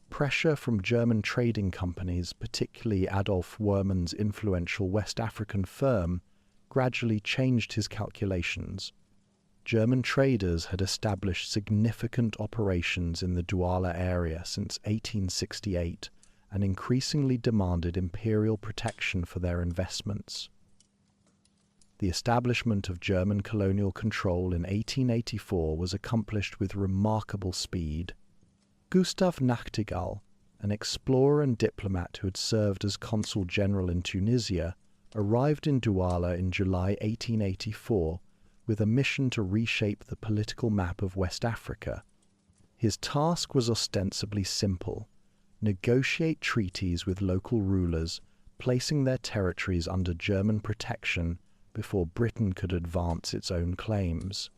pressure from German trading companies, particularly Adolf Woermann's influential West African firm, gradually changed his calculations. German traders had established significant operations in the Douala area since 1868 and increasingly demanded imperial protection for their investments. The establishment of German colonial control in 1884 was accomplished with remarkable speed. Gustav Nachtigal, an explorer and diplomat who had served as consul general in Tunisia, arrived in Douala in July 1884 with a mission to reshape the political map of West Africa. His task was ostensibly simple: negotiate treaties with local rulers, placing their territories under German protection before Britain could advance its own claims.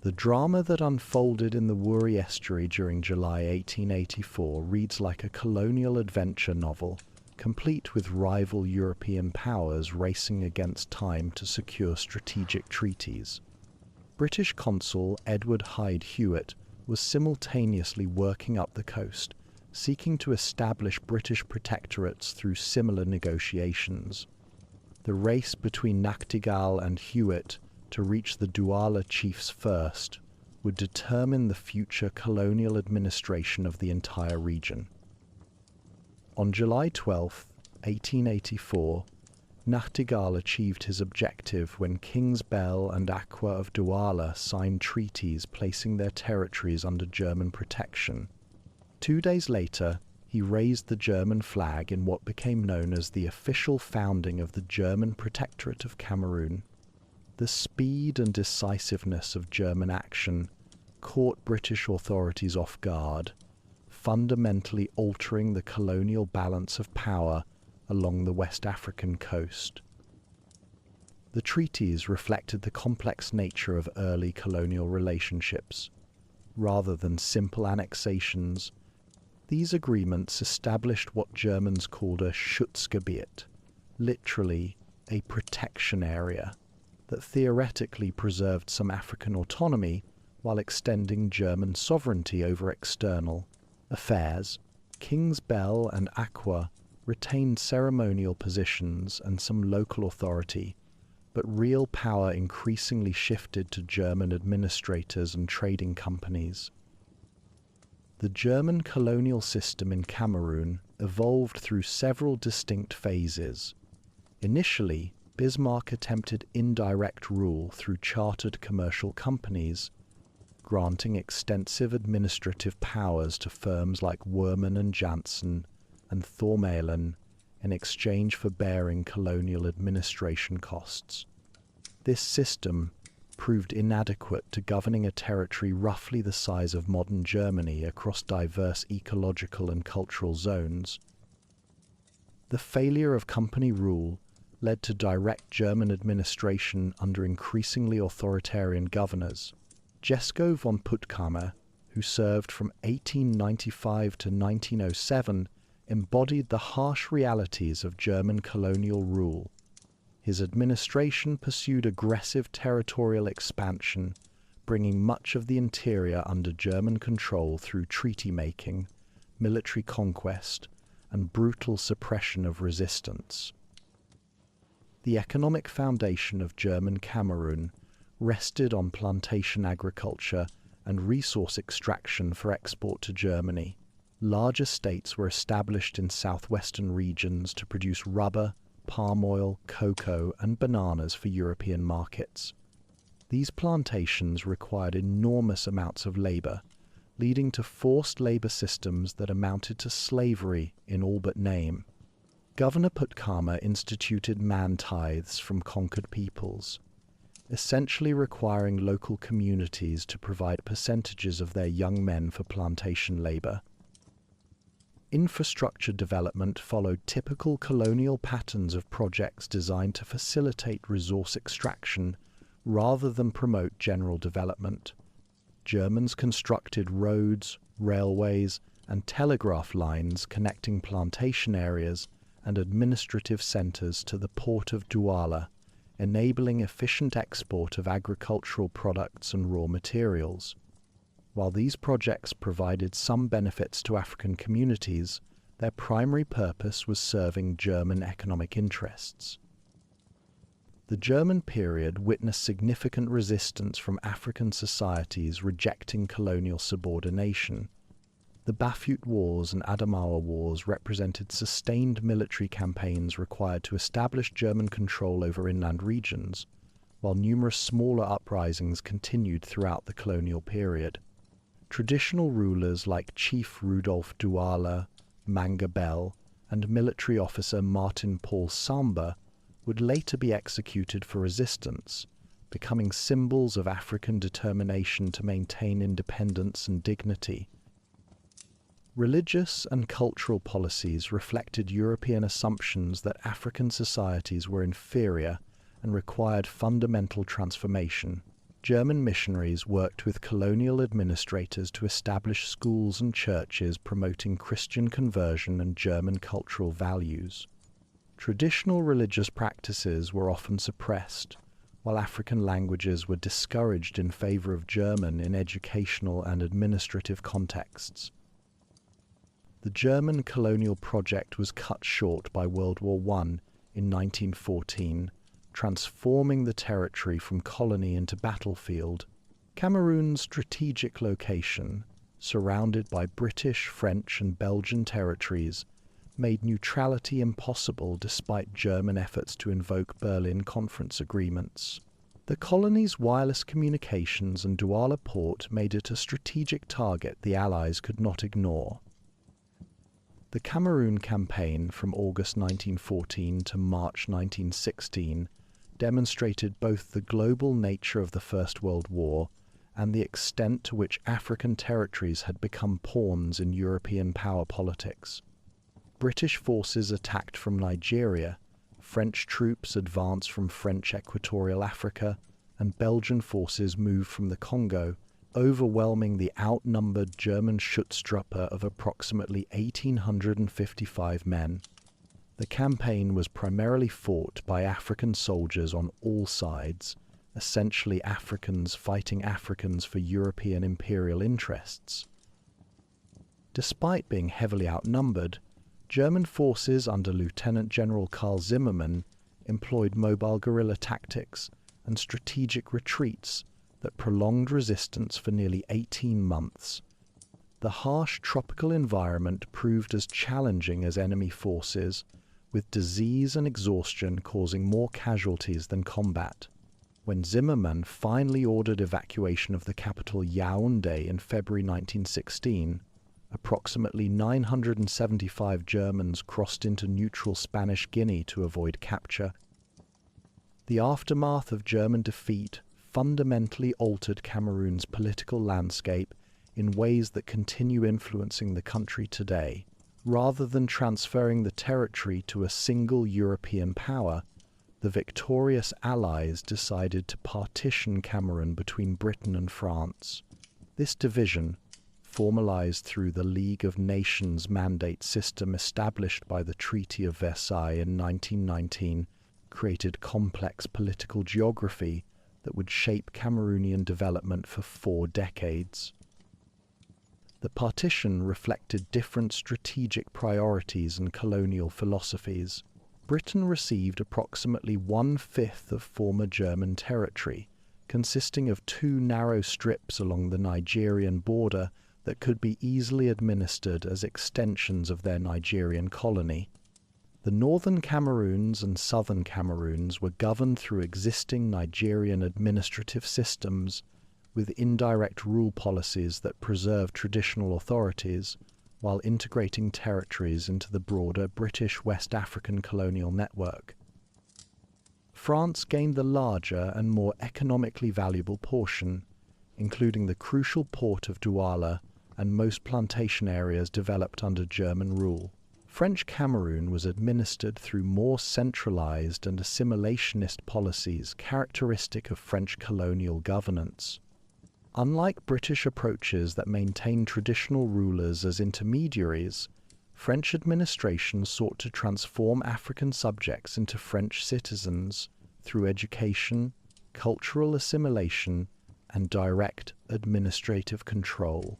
The drama that unfolded in the Wuri estuary during July 1884 reads like a colonial adventure novel, complete with rival European powers racing against time to secure strategic treaties. British consul Edward Hyde Hewitt was simultaneously working up the coast, seeking to establish British protectorates through similar negotiations. The race between Nachtigal and Hewitt to reach the Douala chiefs first would determine the future colonial administration of the entire region. On July 12, 1884, Nachtigal achieved his objective when Kings Bell and Aqua of Douala signed treaties placing their territories under German protection. 2 days later, he raised the German flag in what became known as the official founding of the German Protectorate of Cameroon. The speed and decisiveness of German action caught British authorities off guard, fundamentally altering the colonial balance of power along the West African coast. The treaties reflected the complex nature of early colonial relationships. Rather than simple annexations, these agreements established what Germans called a Schutzgebiet, literally a protection area, that theoretically preserved some African autonomy while extending German sovereignty over external affairs. Kings Bell and Aqua retained ceremonial positions and some local authority, but real power increasingly shifted to German administrators and trading companies. The German colonial system in Cameroon evolved through several distinct phases. Initially, Bismarck attempted indirect rule through chartered commercial companies, granting extensive administrative powers to firms like Woermann and Janssen and Thormalen in exchange for bearing colonial administration costs. This system proved inadequate to governing a territory roughly the size of modern Germany across diverse ecological and cultural zones. The failure of company rule led to direct German administration under increasingly authoritarian governors. Jesko von Puttkamer, who served from 1895 to 1907, embodied the harsh realities of German colonial rule. His administration pursued aggressive territorial expansion, bringing much of the interior under German control through treaty-making, military conquest, and brutal suppression of resistance. The economic foundation of German Cameroon rested on plantation agriculture and resource extraction for export to Germany. Large estates were established in southwestern regions to produce rubber, palm oil, cocoa, and bananas for European markets. These plantations required enormous amounts of labor, leading to forced labor systems that amounted to slavery in all but name. Governor Puttkamer instituted man tithes from conquered peoples, essentially requiring local communities to provide percentages of their young men for plantation labor. Infrastructure development followed typical colonial patterns of projects designed to facilitate resource extraction rather than promote general development. Germans constructed roads, railways, and telegraph lines connecting plantation areas and administrative centers to the port of Douala, enabling efficient export of agricultural products and raw materials. While these projects provided some benefits to African communities, their primary purpose was serving German economic interests. The German period witnessed significant resistance from African societies rejecting colonial subordination. The Bafut Wars and Adamawa Wars represented sustained military campaigns required to establish German control over inland regions, while numerous smaller uprisings continued throughout the colonial period. Traditional rulers like Chief Rudolf Douala, Manga Bell, and military officer Martin Paul Samba would later be executed for resistance, becoming symbols of African determination to maintain independence and dignity. Religious and cultural policies reflected European assumptions that African societies were inferior and required fundamental transformation. German missionaries worked with colonial administrators to establish schools and churches promoting Christian conversion and German cultural values. Traditional religious practices were often suppressed, while African languages were discouraged in favor of German in educational and administrative contexts. The German colonial project was cut short by World War I in 1914, transforming the territory from colony into battlefield. Cameroon's strategic location, surrounded by British, French, and Belgian territories, made neutrality impossible despite German efforts to invoke Berlin Conference agreements. The colony's wireless communications and Douala port made it a strategic target the Allies could not ignore. The Cameroon campaign from August 1914 to March 1916 demonstrated both the global nature of the First World War and the extent to which African territories had become pawns in European power politics. British forces attacked from Nigeria, French troops advanced from French Equatorial Africa, and Belgian forces moved from the Congo, overwhelming the outnumbered German Schutztruppe of approximately 1,855 men. The campaign was primarily fought by African soldiers on all sides, essentially Africans fighting Africans for European imperial interests. Despite being heavily outnumbered, German forces under Lieutenant General Karl Zimmermann employed mobile guerrilla tactics and strategic retreats that prolonged resistance for nearly 18 months. The harsh tropical environment proved as challenging as enemy forces, with disease and exhaustion causing more casualties than combat. When Zimmermann finally ordered evacuation of the capital Yaoundé in February 1916, approximately 975 Germans crossed into neutral Spanish Guinea to avoid capture. The aftermath of German defeat fundamentally altered Cameroon's political landscape in ways that continue influencing the country today. Rather than transferring the territory to a single European power, the victorious Allies decided to partition Cameroon between Britain and France. This division, formalized through the League of Nations mandate system established by the Treaty of Versailles in 1919, created complex political geography that would shape Cameroonian development for 4 decades. The partition reflected different strategic priorities and colonial philosophies. Britain received approximately 1/5 of former German territory, consisting of 2 narrow strips along the Nigerian border that could be easily administered as extensions of their Nigerian colony. The northern Cameroons and southern Cameroons were governed through existing Nigerian administrative systems, with indirect rule policies that preserve traditional authorities while integrating territories into the broader British West African colonial network. France gained the larger and more economically valuable portion, including the crucial port of Douala and most plantation areas developed under German rule. French Cameroon was administered through more centralized and assimilationist policies characteristic of French colonial governance. Unlike British approaches that maintained traditional rulers as intermediaries, French administration sought to transform African subjects into French citizens through education, cultural assimilation, and direct administrative control.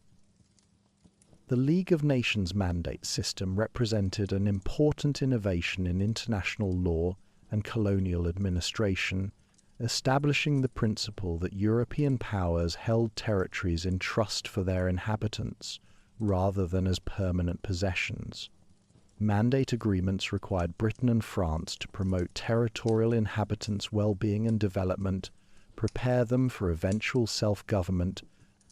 The League of Nations mandate system represented an important innovation in international law and colonial administration, establishing the principle that European powers held territories in trust for their inhabitants, rather than as permanent possessions. Mandate agreements required Britain and France to promote territorial inhabitants' well-being and development, prepare them for eventual self-government,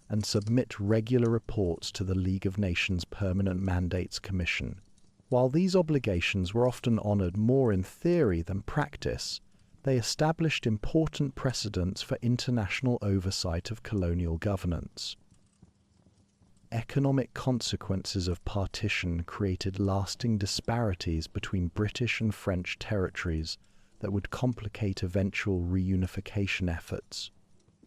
and submit regular reports to the League of Nations Permanent Mandates Commission. While these obligations were often honoured more in theory than practice, they established important precedents for international oversight of colonial governance. Economic consequences of partition created lasting disparities between British and French territories that would complicate eventual reunification efforts.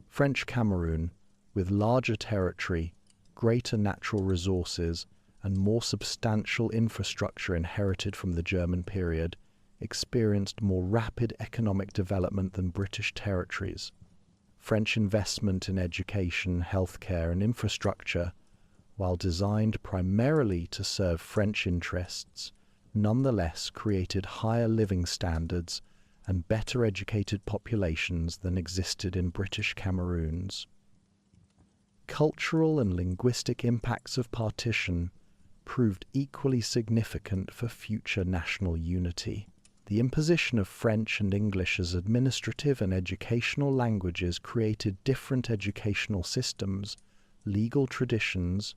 French Cameroon, with larger territory, greater natural resources, and more substantial infrastructure inherited from the German period, experienced more rapid economic development than British territories. French investment in education, healthcare, and infrastructure, while designed primarily to serve French interests, nonetheless created higher living standards and better educated populations than existed in British Cameroons. Cultural and linguistic impacts of partition proved equally significant for future national unity. The imposition of French and English as administrative and educational languages created different educational systems, legal traditions,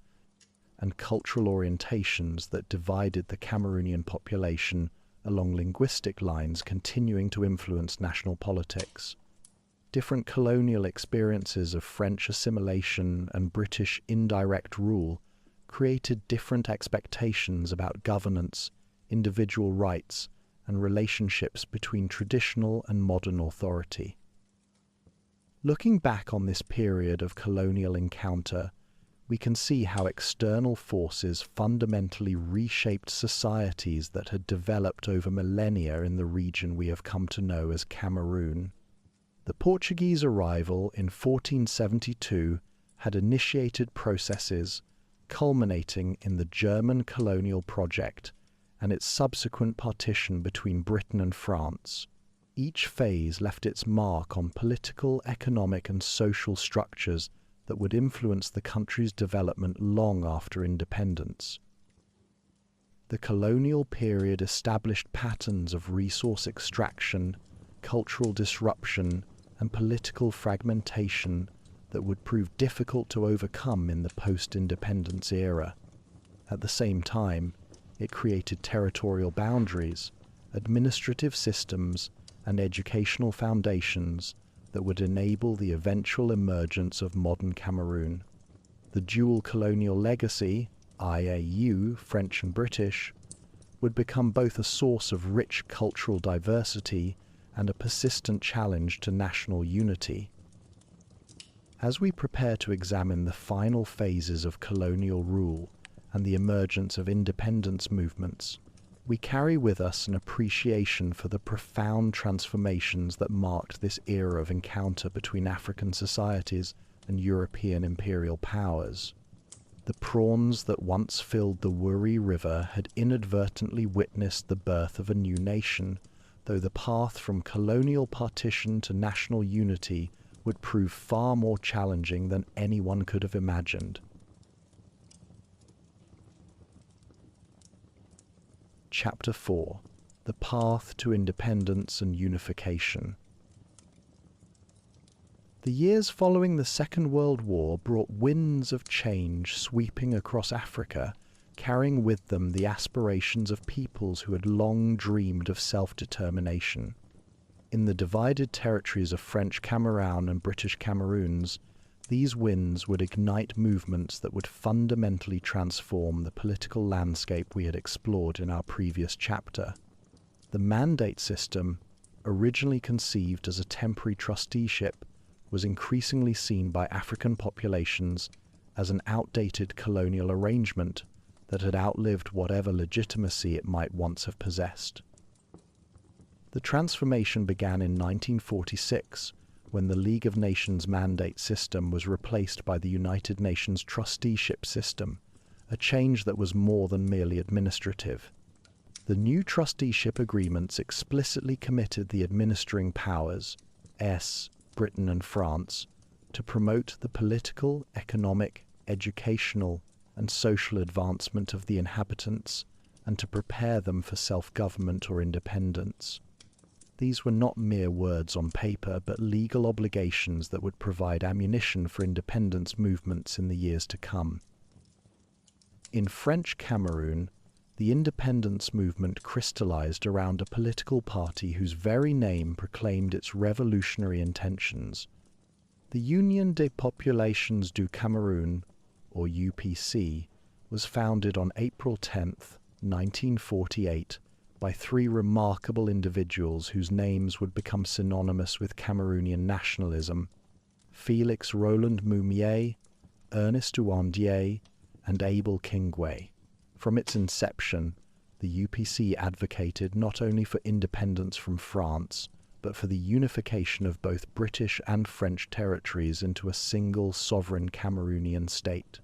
and cultural orientations that divided the Cameroonian population along linguistic lines, continuing to influence national politics. Different colonial experiences of French assimilation and British indirect rule created different expectations about governance, individual rights, and relationships between traditional and modern authority. Looking back on this period of colonial encounter, we can see how external forces fundamentally reshaped societies that had developed over millennia in the region we have come to know as Cameroon. The Portuguese arrival in 1472 had initiated processes culminating in the German colonial project and its subsequent partition between Britain and France. Each phase left its mark on political, economic, and social structures that would influence the country's development long after independence. The colonial period established patterns of resource extraction, cultural disruption, and political fragmentation that would prove difficult to overcome in the post-independence era. At the same time, it created territorial boundaries, administrative systems, and educational foundations that would enable the eventual emergence of modern Cameroon. The dual colonial legacy, IAU, French and British, would become both a source of rich cultural diversity and a persistent challenge to national unity. As we prepare to examine the final phases of colonial rule and the emergence of independence movements, we carry with us an appreciation for the profound transformations that marked this era of encounter between African societies and European imperial powers. The prawns that once filled the Wuri River had inadvertently witnessed the birth of a new nation, though the path from colonial partition to national unity would prove far more challenging than anyone could have imagined. Chapter 4: The Path to Independence and Unification. The years following the Second World War brought winds of change sweeping across Africa, carrying with them the aspirations of peoples who had long dreamed of self-determination. In the divided territories of French Cameroon and British Cameroons, these winds would ignite movements that would fundamentally transform the political landscape we had explored in our previous chapter. The mandate system, originally conceived as a temporary trusteeship, was increasingly seen by African populations as an outdated colonial arrangement that had outlived whatever legitimacy it might once have possessed. The transformation began in 1946, when the League of Nations mandate system was replaced by the United Nations trusteeship system, a change that was more than merely administrative. The new trusteeship agreements explicitly committed the administering powers, Britain and France, to promote the political, economic, educational, and social advancement of the inhabitants, and to prepare them for self-government or independence. These were not mere words on paper, but legal obligations that would provide ammunition for independence movements in the years to come. In French Cameroon, the independence movement crystallized around a political party whose very name proclaimed its revolutionary intentions. The Union des Populations du Cameroun, or UPC, was founded on April 10, 1948, by three remarkable individuals whose names would become synonymous with Cameroonian nationalism: Félix Roland Moumié, Ernest Ouandié, and Abel Kingwe. From its inception, the UPC advocated not only for independence from France, but for the unification of both British and French territories into a single sovereign Cameroonian state.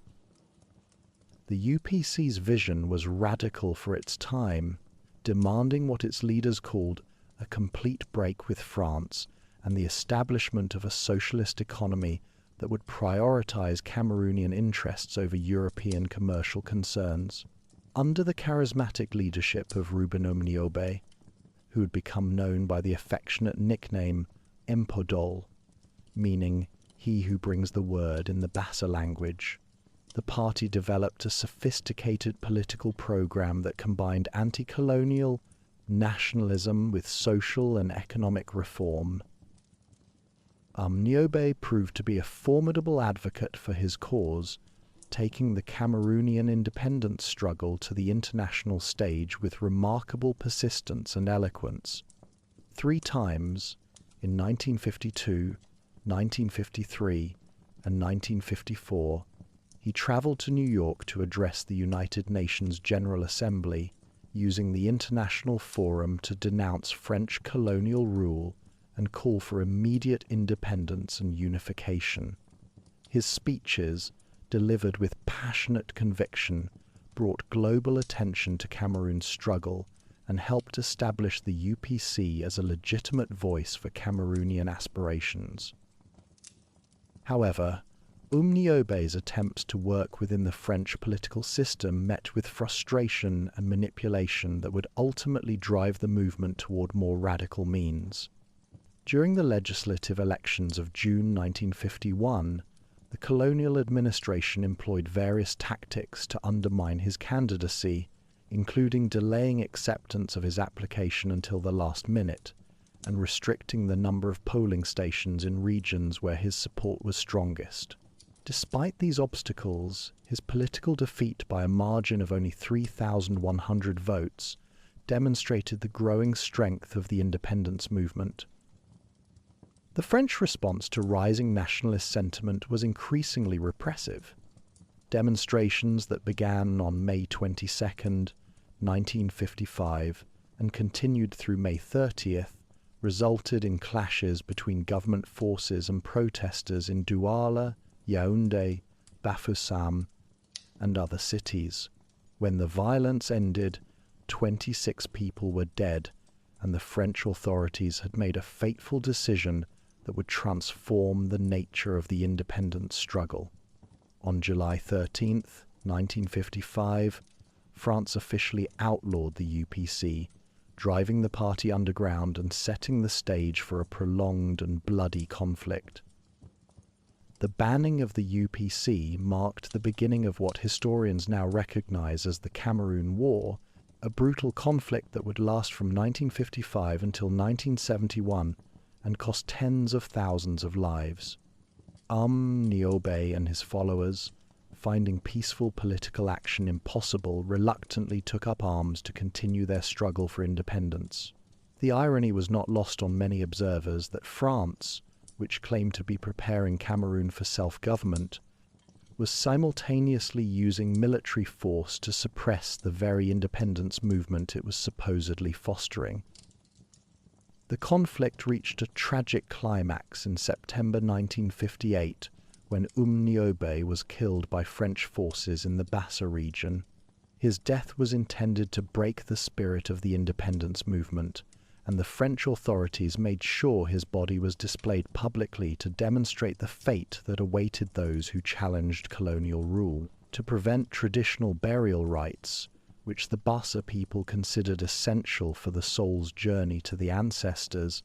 The UPC's vision was radical for its time, demanding what its leaders called a complete break with France and the establishment of a socialist economy that would prioritize Cameroonian interests over European commercial concerns. Under the charismatic leadership of Ruben Omniobe, who had become known by the affectionate nickname Empodol, meaning he who brings the word in the Bassa language, the party developed a sophisticated political program that combined anti-colonial nationalism with social and economic reform. Omniobe proved to be a formidable advocate for his cause, taking the Cameroonian independence struggle to the international stage with remarkable persistence and eloquence. 3 times, in 1952, 1953, and 1954, he traveled to New York to address the United Nations General Assembly, using the International Forum to denounce French colonial rule and call for immediate independence and unification. His speeches, delivered with passionate conviction, brought global attention to Cameroon's struggle and helped establish the UPC as a legitimate voice for Cameroonian aspirations. However, Niobe's attempts to work within the French political system met with frustration and manipulation that would ultimately drive the movement toward more radical means. During the legislative elections of June 1951, the colonial administration employed various tactics to undermine his candidacy, including delaying acceptance of his application until the last minute and restricting the number of polling stations in regions where his support was strongest. Despite these obstacles, his political defeat by a margin of only 3,100 votes demonstrated the growing strength of the independence movement. The French response to rising nationalist sentiment was increasingly repressive. Demonstrations that began on May 22, 1955, and continued through May 30th, resulted in clashes between government forces and protesters in Douala, Yaoundé, Bafoussam, and other cities. When the violence ended, 26 people were dead, and the French authorities had made a fateful decision that would transform the nature of the independence struggle. On July 13, 1955, France officially outlawed the UPC, driving the party underground and setting the stage for a prolonged and bloody conflict. The banning of the UPC marked the beginning of what historians now recognize as the Cameroon War, a brutal conflict that would last from 1955 until 1971 and cost tens of thousands of lives. Niobe and his followers, finding peaceful political action impossible, reluctantly took up arms to continue their struggle for independence. The irony was not lost on many observers that France, which claimed to be preparing Cameroon for self-government, was simultaneously using military force to suppress the very independence movement it was supposedly fostering. The conflict reached a tragic climax in September 1958 when Niobe was killed by French forces in the Bassa region. His death was intended to break the spirit of the independence movement, and the French authorities made sure his body was displayed publicly to demonstrate the fate that awaited those who challenged colonial rule. To prevent traditional burial rites, which the Bassa people considered essential for the soul's journey to the ancestors,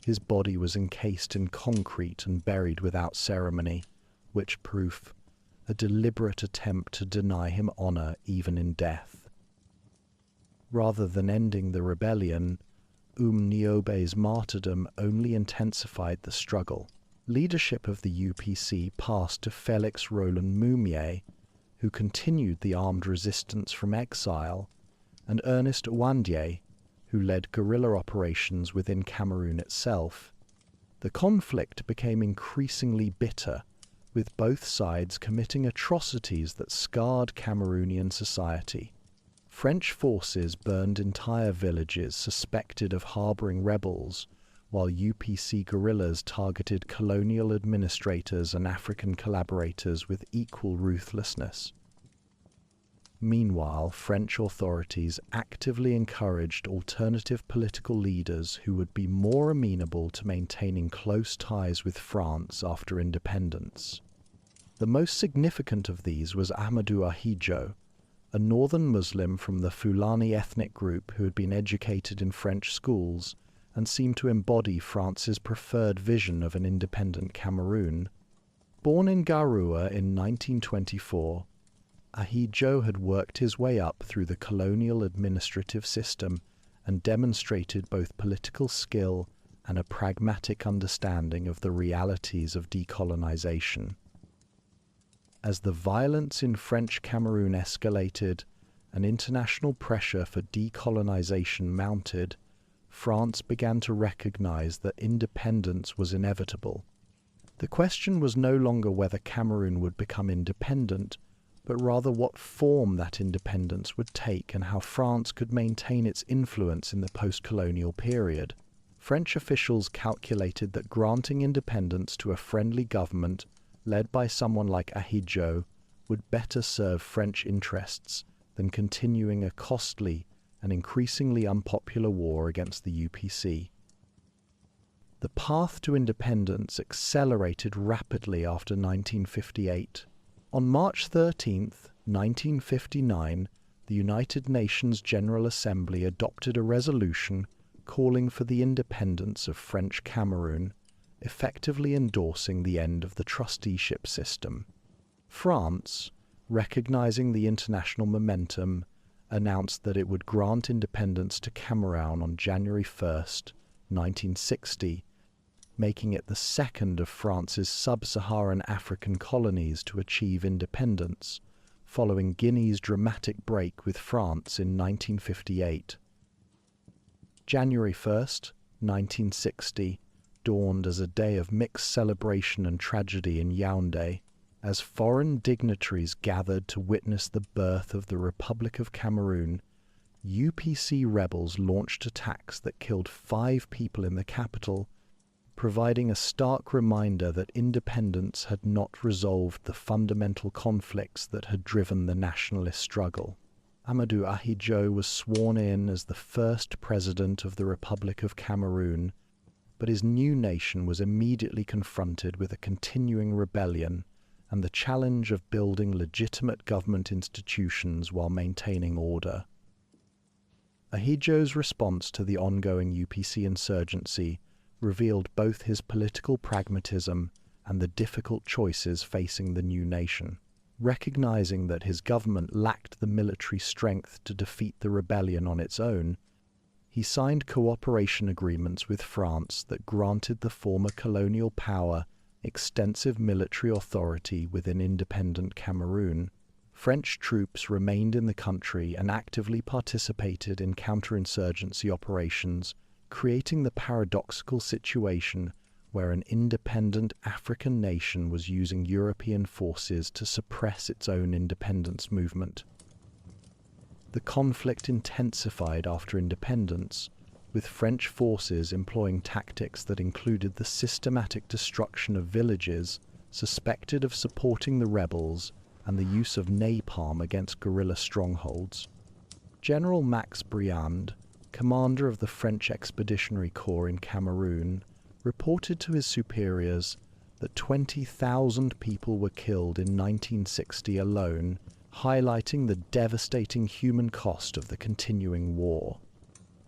his body was encased in concrete and buried without ceremony, which proof a deliberate attempt to deny him honor even in death. Rather than ending the rebellion, Niobe's martyrdom only intensified the struggle. Leadership of the UPC passed to Félix Roland Moumié, who continued the armed resistance from exile, and Ernest Ouandié, who led guerrilla operations within Cameroon itself. The conflict became increasingly bitter, with both sides committing atrocities that scarred Cameroonian society. French forces burned entire villages suspected of harboring rebels, while UPC guerrillas targeted colonial administrators and African collaborators with equal ruthlessness. Meanwhile, French authorities actively encouraged alternative political leaders who would be more amenable to maintaining close ties with France after independence. The most significant of these was Ahmadou Ahidjo, a northern Muslim from the Fulani ethnic group who had been educated in French schools and seemed to embody France's preferred vision of an independent Cameroon. Born in Garoua in 1924, Ahidjo had worked his way up through the colonial administrative system and demonstrated both political skill and a pragmatic understanding of the realities of decolonization. As the violence in French Cameroon escalated and international pressure for decolonization mounted, France began to recognize that independence was inevitable. The question was no longer whether Cameroon would become independent, but rather what form that independence would take and how France could maintain its influence in the post-colonial period. French officials calculated that granting independence to a friendly government led by someone like Ahidjo would better serve French interests than continuing a costly and increasingly unpopular war against the UPC. The path to independence accelerated rapidly after 1958. On March 13, 1959, the United Nations General Assembly adopted a resolution calling for the independence of French Cameroon, effectively endorsing the end of the trusteeship system. France, recognizing the international momentum, announced that it would grant independence to Cameroon on January 1, 1960, making it the second of France's sub-Saharan African colonies to achieve independence, following Guinea's dramatic break with France in 1958. January 1, 1960, dawned as a day of mixed celebration and tragedy in Yaoundé, as foreign dignitaries gathered to witness the birth of the Republic of Cameroon. UPC rebels launched attacks that killed 5 people in the capital, providing a stark reminder that independence had not resolved the fundamental conflicts that had driven the nationalist struggle. Ahmadou Ahidjo was sworn in as the first president of the Republic of Cameroon, but his new nation was immediately confronted with a continuing rebellion and the challenge of building legitimate government institutions while maintaining order. Ahidjo's response to the ongoing UPC insurgency revealed both his political pragmatism and the difficult choices facing the new nation. Recognizing that his government lacked the military strength to defeat the rebellion on its own, he signed cooperation agreements with France that granted the former colonial power extensive military authority within independent Cameroon. French troops remained in the country and actively participated in counterinsurgency operations, creating the paradoxical situation where an independent African nation was using European forces to suppress its own independence movement. The conflict intensified after independence, with French forces employing tactics that included the systematic destruction of villages suspected of supporting the rebels and the use of napalm against guerrilla strongholds. General Max Briand, commander of the French Expeditionary Corps in Cameroon, reported to his superiors that 20,000 people were killed in 1960 alone, highlighting the devastating human cost of the continuing war.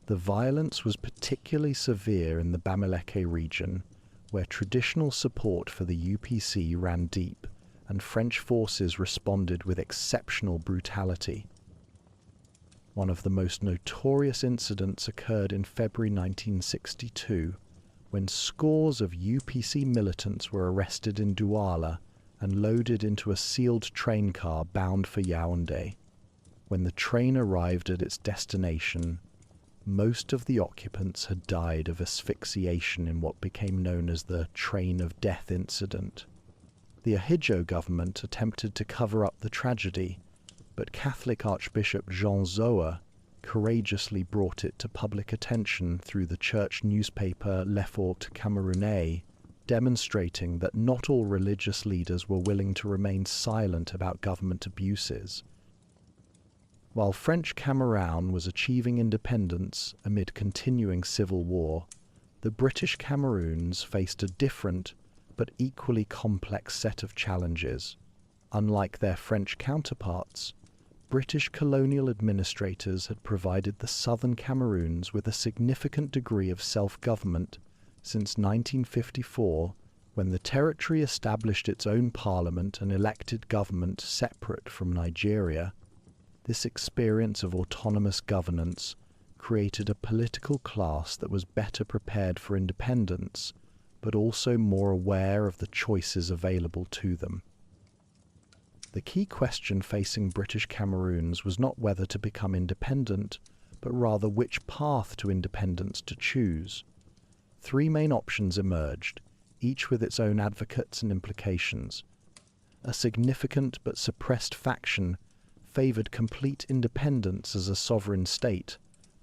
The violence was particularly severe in the Bamileke region, where traditional support for the UPC ran deep, and French forces responded with exceptional brutality. One of the most notorious incidents occurred in February 1962, when scores of UPC militants were arrested in Douala and loaded into a sealed train car bound for Yaoundé. When the train arrived at its destination, most of the occupants had died of asphyxiation in what became known as the Train of Death incident. The Ahidjo government attempted to cover up the tragedy, but Catholic Archbishop Jean Zoa courageously brought it to public attention through the church newspaper L'Effort Camerounais, demonstrating that not all religious leaders were willing to remain silent about government abuses. While French Cameroon was achieving independence amid continuing civil war, the British Cameroons faced a different but equally complex set of challenges. Unlike their French counterparts, British colonial administrators had provided the southern Cameroons with a significant degree of self-government since 1954, when the territory established its own parliament and elected government separate from Nigeria. This experience of autonomous governance created a political class that was better prepared for independence, but also more aware of the choices available to them. The key question facing British Cameroons was not whether to become independent, but rather which path to independence to choose. 3 main options emerged, each with its own advocates and implications. A significant but suppressed faction favoured complete independence as a sovereign state,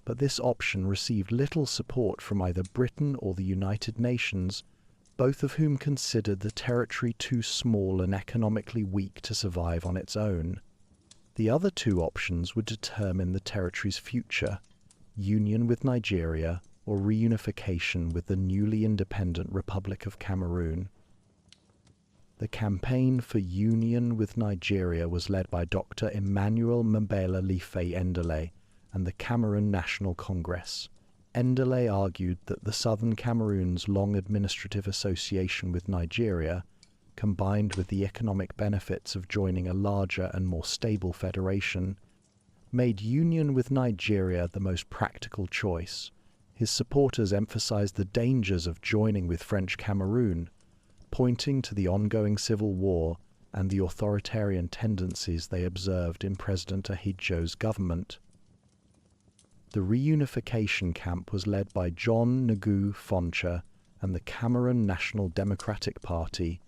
but this option received little support from either Britain or the United Nations, both of whom considered the territory too small and economically weak to survive on its own. The other 2 options would determine the territory's future: union with Nigeria or reunification with the newly independent Republic of Cameroon. The campaign for union with Nigeria was led by Dr. Emmanuel Mbela Life Endele and the Cameroon National Congress. Endele argued that the southern Cameroon's long administrative association with Nigeria, combined with the economic benefits of joining a larger and more stable federation, made union with Nigeria the most practical choice. His supporters emphasized the dangers of joining with French Cameroon, pointing to the ongoing civil war and the authoritarian tendencies they observed in President Ahidjo's government. The reunification camp was led by John Nagu Foncha and the Cameroon National Democratic Party,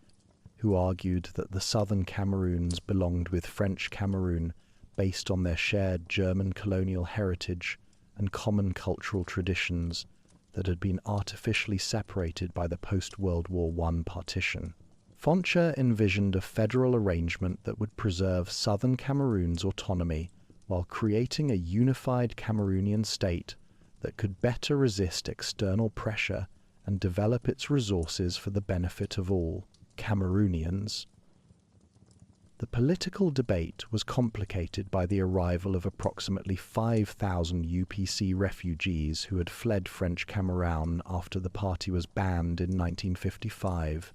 who argued that the southern Cameroons belonged with French Cameroon based on their shared German colonial heritage and common cultural traditions that had been artificially separated by the post-World War I partition. Foncha envisioned a federal arrangement that would preserve southern Cameroon's autonomy while creating a unified Cameroonian state that could better resist external pressure and develop its resources for the benefit of all Cameroonians. The political debate was complicated by the arrival of approximately 5,000 UPC refugees who had fled French Cameroon after the party was banned in 1955.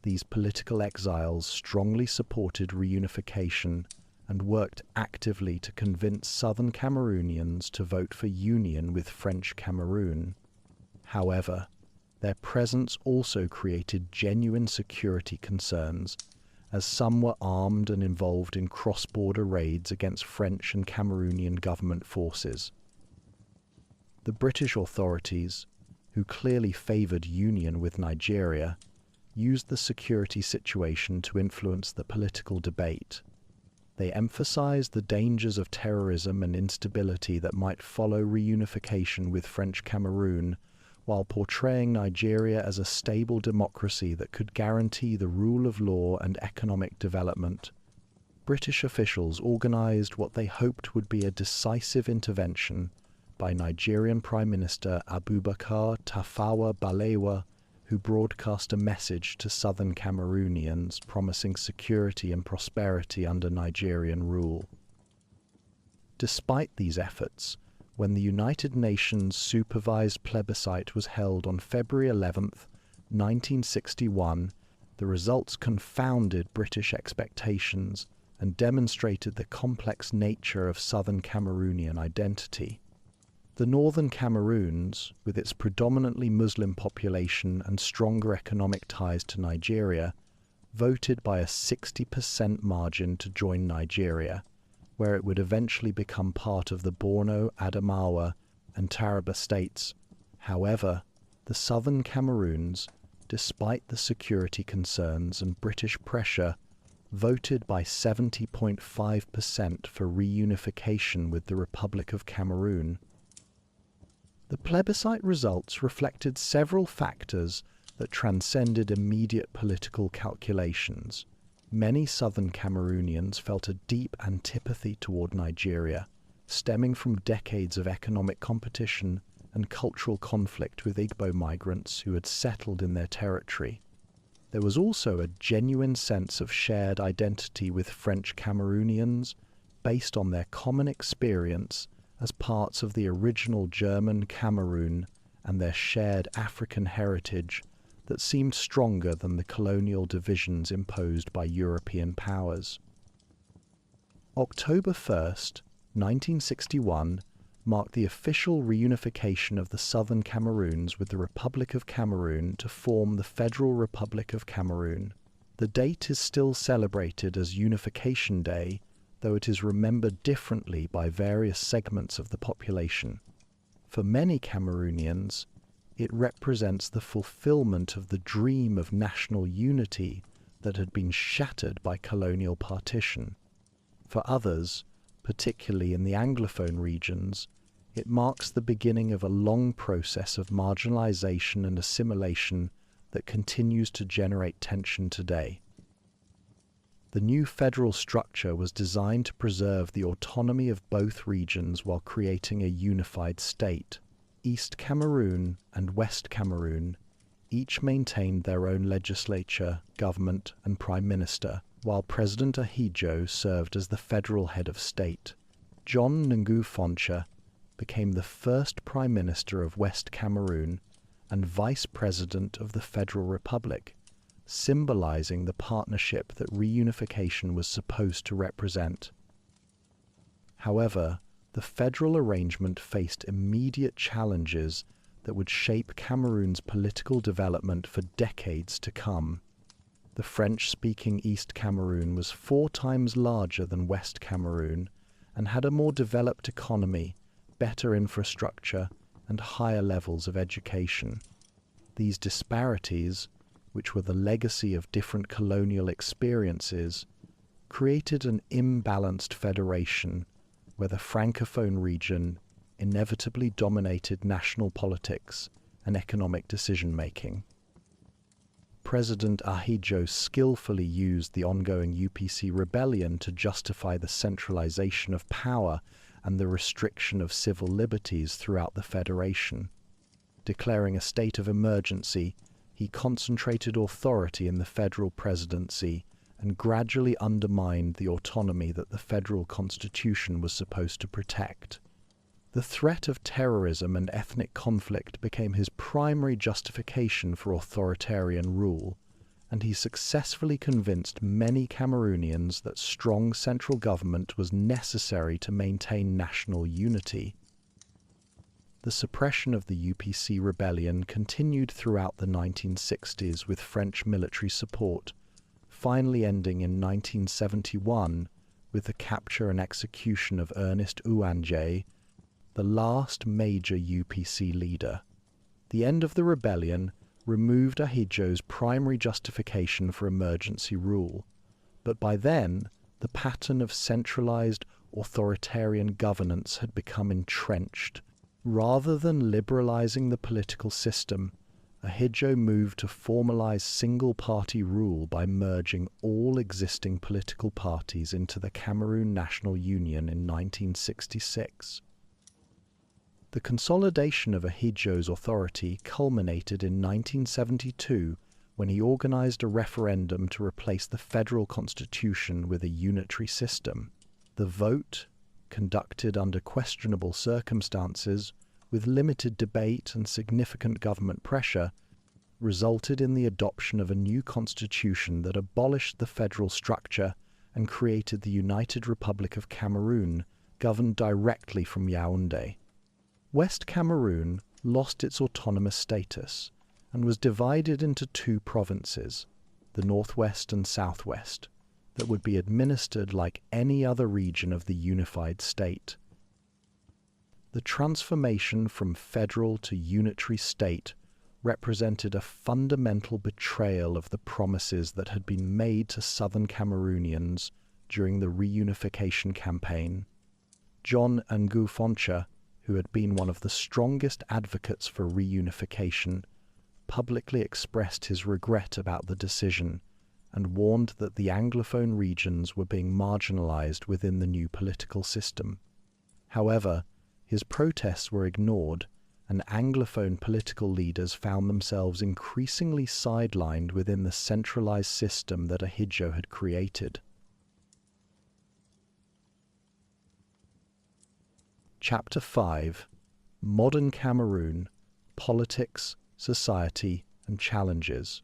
These political exiles strongly supported reunification and worked actively to convince southern Cameroonians to vote for union with French Cameroon. However, their presence also created genuine security concerns, as some were armed and involved in cross-border raids against French and Cameroonian government forces. The British authorities, who clearly favoured union with Nigeria, used the security situation to influence the political debate. They emphasized the dangers of terrorism and instability that might follow reunification with French Cameroon, while portraying Nigeria as a stable democracy that could guarantee the rule of law and economic development. British officials organized what they hoped would be a decisive intervention by Nigerian Prime Minister Abubakar Tafawa Balewa, who broadcast a message to southern Cameroonians promising security and prosperity under Nigerian rule. Despite these efforts, when the United Nations supervised plebiscite was held on February 11, 1961, the results confounded British expectations and demonstrated the complex nature of southern Cameroonian identity. The northern Cameroons, with its predominantly Muslim population and stronger economic ties to Nigeria, voted by a 60% margin to join Nigeria, where it would eventually become part of the Borno, Adamawa, and Taraba states. However, the southern Cameroons, despite the security concerns and British pressure, voted by 70.5% for reunification with the Republic of Cameroon. The plebiscite results reflected several factors that transcended immediate political calculations. Many southern Cameroonians felt a deep antipathy toward Nigeria, stemming from decades of economic competition and cultural conflict with Igbo migrants who had settled in their territory. There was also a genuine sense of shared identity with French Cameroonians based on their common experience as parts of the original German Cameroon and their shared African heritage that seemed stronger than the colonial divisions imposed by European powers. October 1st, 1961, marked the official reunification of the southern Cameroons with the Republic of Cameroon to form the Federal Republic of Cameroon. The date is still celebrated as Unification Day, though it is remembered differently by various segments of the population. For many Cameroonians, it represents the fulfillment of the dream of national unity that had been shattered by colonial partition. For others, particularly in the Anglophone regions, it marks the beginning of a long process of marginalization and assimilation that continues to generate tension today. The new federal structure was designed to preserve the autonomy of both regions while creating a unified state. East Cameroon and West Cameroon each maintained their own legislature, government, and prime minister, while President Ahidjo served as the federal head of state. John Ngufoncha became the first prime minister of West Cameroon and vice president of the Federal Republic, symbolizing the partnership that reunification was supposed to represent. However, the federal arrangement faced immediate challenges that would shape Cameroon's political development for decades to come. The French-speaking East Cameroon was 4 times larger than West Cameroon and had a more developed economy, better infrastructure, and higher levels of education. These disparities, which were the legacy of different colonial experiences, created an imbalanced federation where the Francophone region inevitably dominated national politics and economic decision-making. President Ahidjo skillfully used the ongoing UPC rebellion to justify the centralization of power and the restriction of civil liberties throughout the federation. Declaring a state of emergency, he concentrated authority in the federal presidency and gradually undermined the autonomy that the federal constitution was supposed to protect. The threat of terrorism and ethnic conflict became his primary justification for authoritarian rule, and he successfully convinced many Cameroonians that strong central government was necessary to maintain national unity. The suppression of the UPC rebellion continued throughout the 1960s with French military support, finally ending in 1971 with the capture and execution of Ernest Ouanje, the last major UPC leader. The end of the rebellion removed Ahidjo's primary justification for emergency rule, but by then the pattern of centralized authoritarian governance had become entrenched. Rather than liberalizing the political system, Ahidjo moved to formalize single-party rule by merging all existing political parties into the Cameroon National Union in 1966. The consolidation of Ahidjo's authority culminated in 1972 when he organized a referendum to replace the federal constitution with a unitary system. The vote, conducted under questionable circumstances, with limited debate and significant government pressure, resulted in the adoption of a new constitution that abolished the federal structure and created the United Republic of Cameroon, governed directly from Yaoundé. West Cameroon lost its autonomous status and was divided into 2 provinces, the Northwest and Southwest, that would be administered like any other region of the unified state. The transformation from federal to unitary state represented a fundamental betrayal of the promises that had been made to southern Cameroonians during the reunification campaign. John Ngufoncha, who had been one of the strongest advocates for reunification, publicly expressed his regret about the decision and warned that the Anglophone regions were being marginalized within the new political system. However, his protests were ignored, and Anglophone political leaders found themselves increasingly sidelined within the centralized system that Ahidjo had created. Chapter 5: Modern Cameroon: Politics, Society, and Challenges.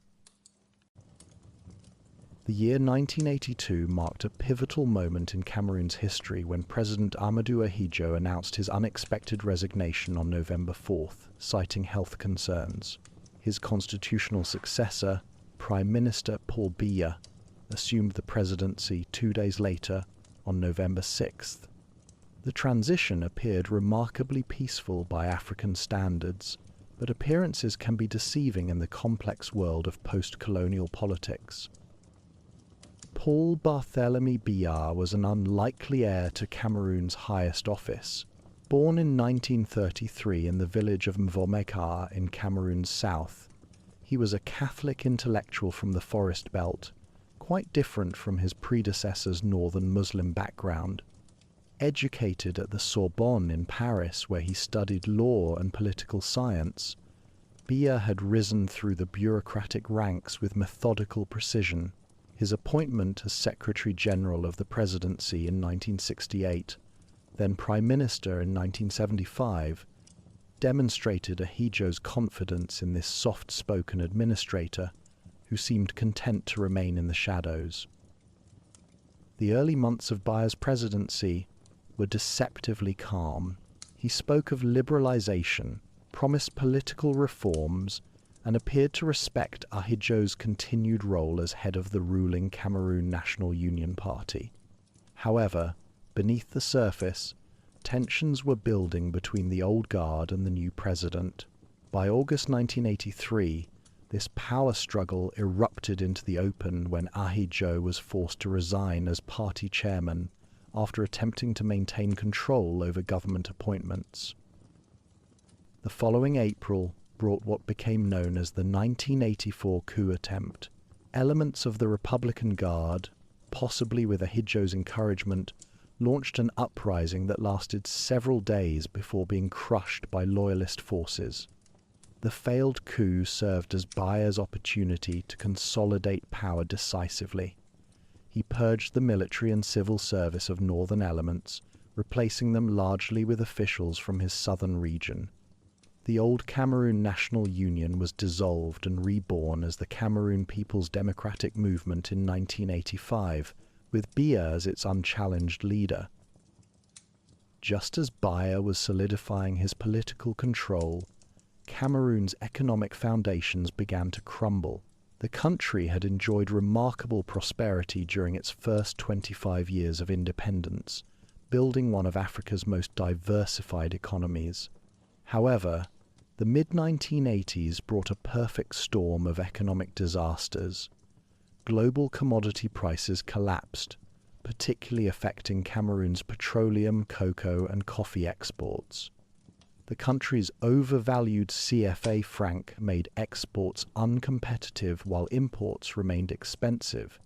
The year 1982 marked a pivotal moment in Cameroon's history when President Ahmadou Ahidjo announced his unexpected resignation on November 4th, citing health concerns. His constitutional successor, Prime Minister Paul Biya, assumed the presidency 2 days later, on November 6th. The transition appeared remarkably peaceful by African standards, but appearances can be deceiving in the complex world of post-colonial politics. Paul Barthélemy Biya was an unlikely heir to Cameroon's highest office. Born in 1933 in the village of Mvomeka in Cameroon's south, he was a Catholic intellectual from the Forest Belt, quite different from his predecessor's northern Muslim background. Educated at the Sorbonne in Paris, where he studied law and political science, Biya had risen through the bureaucratic ranks with methodical precision. His appointment as Secretary General of the Presidency in 1968, then Prime Minister in 1975, demonstrated Ahidjo's confidence in this soft-spoken administrator who seemed content to remain in the shadows. The early months of Biya's presidency were deceptively calm. He spoke of liberalization, promised political reforms, and appeared to respect Ahidjo's continued role as head of the ruling Cameroon National Union Party. However, beneath the surface, tensions were building between the old guard and the new president. By August 1983, this power struggle erupted into the open when Ahidjo was forced to resign as party chairman after attempting to maintain control over government appointments. The following April brought what became known as the 1984 coup attempt. Elements of the Republican Guard, possibly with Ahidjo's encouragement, launched an uprising that lasted several days before being crushed by loyalist forces. The failed coup served as Biya's opportunity to consolidate power decisively. He purged the military and civil service of northern elements, replacing them largely with officials from his southern region. The old Cameroon National Union was dissolved and reborn as the Cameroon People's Democratic Movement in 1985, with Biya as its unchallenged leader. Just as Biya was solidifying his political control, Cameroon's economic foundations began to crumble. The country had enjoyed remarkable prosperity during its first 25 years of independence, building one of Africa's most diversified economies. However, the mid-1980s brought a perfect storm of economic disasters. Global commodity prices collapsed, particularly affecting Cameroon's petroleum, cocoa, and coffee exports. The country's overvalued CFA franc made exports uncompetitive while imports remained expensive.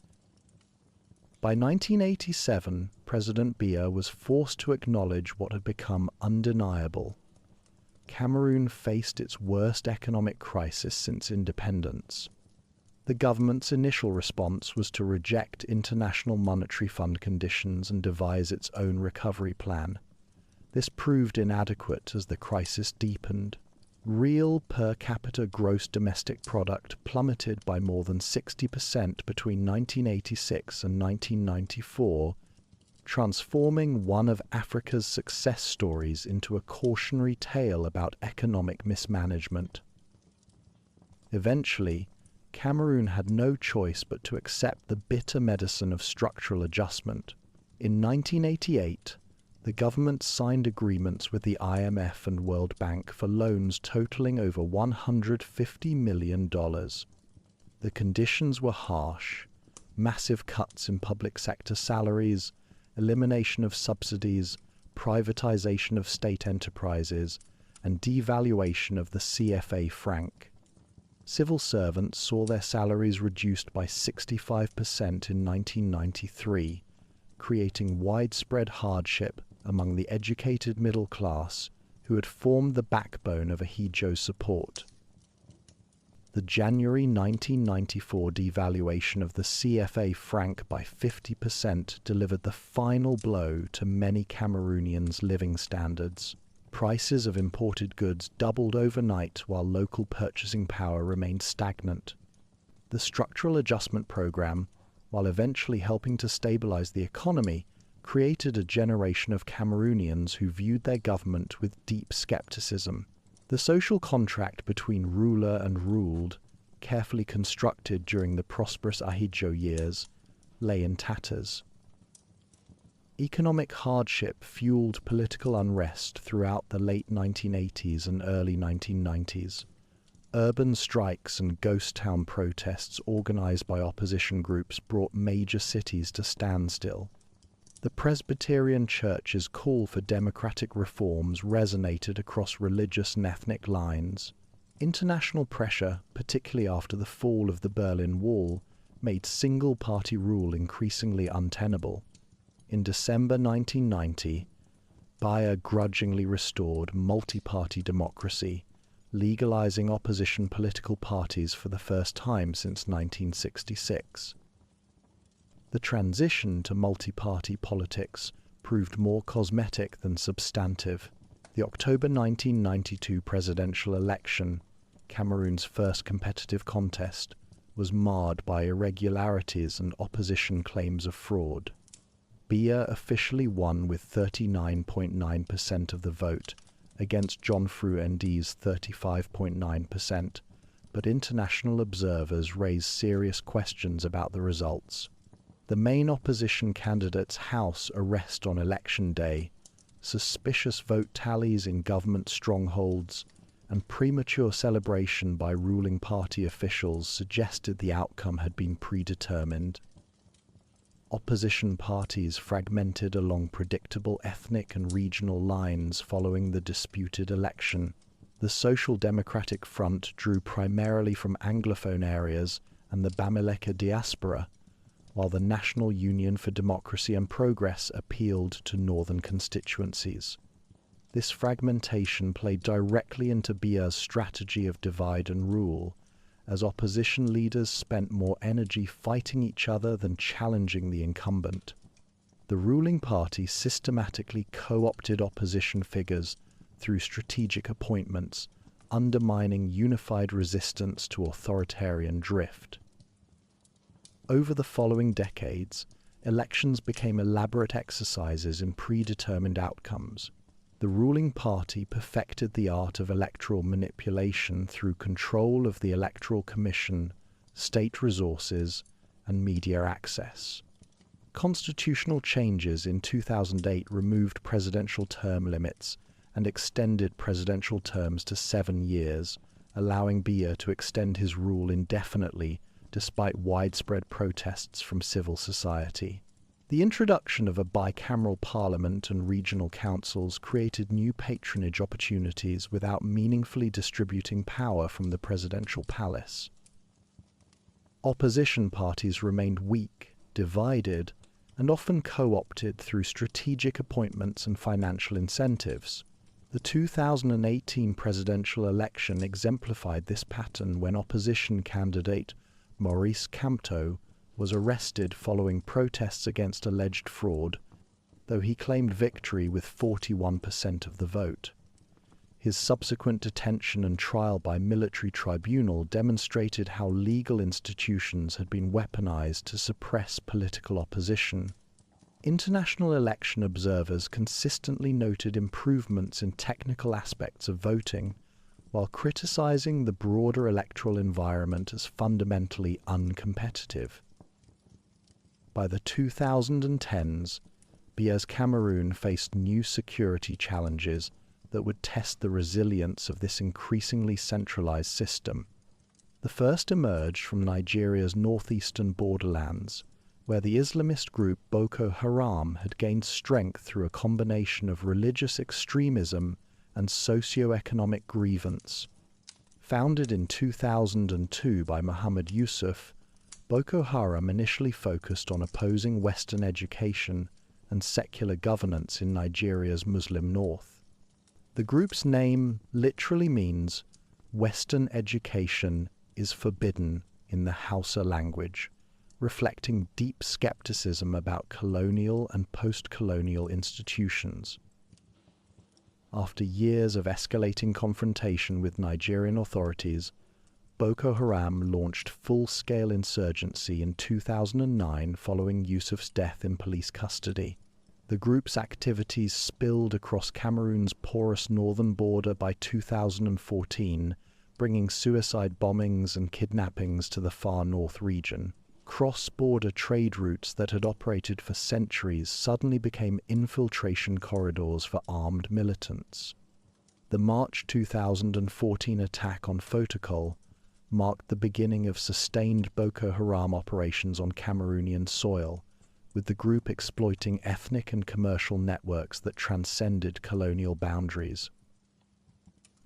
By 1987, President Biya was forced to acknowledge what had become undeniable. Cameroon faced its worst economic crisis since independence. The government's initial response was to reject International Monetary Fund conditions and devise its own recovery plan. This proved inadequate as the crisis deepened. Real per capita gross domestic product plummeted by more than 60% between 1986 and 1994, transforming one of Africa's success stories into a cautionary tale about economic mismanagement. Eventually, Cameroon had no choice but to accept the bitter medicine of structural adjustment. In 1988, the government signed agreements with the IMF and World Bank for loans totaling over $150 million. The conditions were harsh: massive cuts in public sector salaries, elimination of subsidies, privatization of state enterprises, and devaluation of the CFA franc. Civil servants saw their salaries reduced by 65% in 1993, creating widespread hardship among the educated middle class who had formed the backbone of Ahidjo's support. The January 1994 devaluation of the CFA franc by 50% delivered the final blow to many Cameroonians' living standards. Prices of imported goods doubled overnight while local purchasing power remained stagnant. The structural adjustment program, while eventually helping to stabilize the economy, created a generation of Cameroonians who viewed their government with deep skepticism. The social contract between ruler and ruled, carefully constructed during the prosperous Ahidjo years, lay in tatters. Economic hardship fueled political unrest throughout the late 1980s and early 1990s. Urban strikes and ghost town protests organized by opposition groups brought major cities to standstill. The Presbyterian Church's call for democratic reforms resonated across religious and ethnic lines. International pressure, particularly after the fall of the Berlin Wall, made single-party rule increasingly untenable. In December 1990, Biya grudgingly restored multi-party democracy, legalizing opposition political parties for the first time since 1966. The transition to multi-party politics proved more cosmetic than substantive. The October 1992 presidential election, Cameroon's first competitive contest, was marred by irregularities and opposition claims of fraud. Biya officially won with 39.9% of the vote against John Ndi's 35.9%, but international observers raised serious questions about the results. The main opposition candidate's house arrest on election day, suspicious vote tallies in government strongholds, and premature celebration by ruling party officials suggested the outcome had been predetermined. Opposition parties fragmented along predictable ethnic and regional lines following the disputed election. The Social Democratic Front drew primarily from Anglophone areas and the Bamileke diaspora, while the National Union for Democracy and Progress appealed to northern constituencies. This fragmentation played directly into Biya's strategy of divide and rule, as opposition leaders spent more energy fighting each other than challenging the incumbent. The ruling party systematically co-opted opposition figures through strategic appointments, undermining unified resistance to authoritarian drift. Over the following decades, elections became elaborate exercises in predetermined outcomes. The ruling party perfected the art of electoral manipulation through control of the Electoral Commission, state resources, and media access. Constitutional changes in 2008 removed presidential term limits and extended presidential terms to 7 years, allowing Biya to extend his rule indefinitely despite widespread protests from civil society. The introduction of a bicameral parliament and regional councils created new patronage opportunities without meaningfully distributing power from the presidential palace. Opposition parties remained weak, divided, and often co-opted through strategic appointments and financial incentives. The 2018 presidential election exemplified this pattern when opposition candidate Maurice Kamto was arrested following protests against alleged fraud, though he claimed victory with 41% of the vote. His subsequent detention and trial by military tribunal demonstrated how legal institutions had been weaponized to suppress political opposition. International election observers consistently noted improvements in technical aspects of voting, while criticizing the broader electoral environment as fundamentally uncompetitive. By the 2010s, Biya's Cameroon faced new security challenges that would test the resilience of this increasingly centralized system. The first emerged from Nigeria's northeastern borderlands, where the Islamist group Boko Haram had gained strength through a combination of religious extremism and socio-economic grievance. Founded in 2002 by Muhammad Yusuf, Boko Haram initially focused on opposing Western education and secular governance in Nigeria's Muslim north. The group's name literally means Western education is forbidden in the Hausa language, reflecting deep skepticism about colonial and post-colonial institutions. After years of escalating confrontation with Nigerian authorities, Boko Haram launched full-scale insurgency in 2009 following Yusuf's death in police custody. The group's activities spilled across Cameroon's porous northern border by 2014, bringing suicide bombings and kidnappings to the far north region. Cross-border trade routes that had operated for centuries suddenly became infiltration corridors for armed militants. The March 2014 attack on Fotokol marked the beginning of sustained Boko Haram operations on Cameroonian soil, with the group exploiting ethnic and commercial networks that transcended colonial boundaries.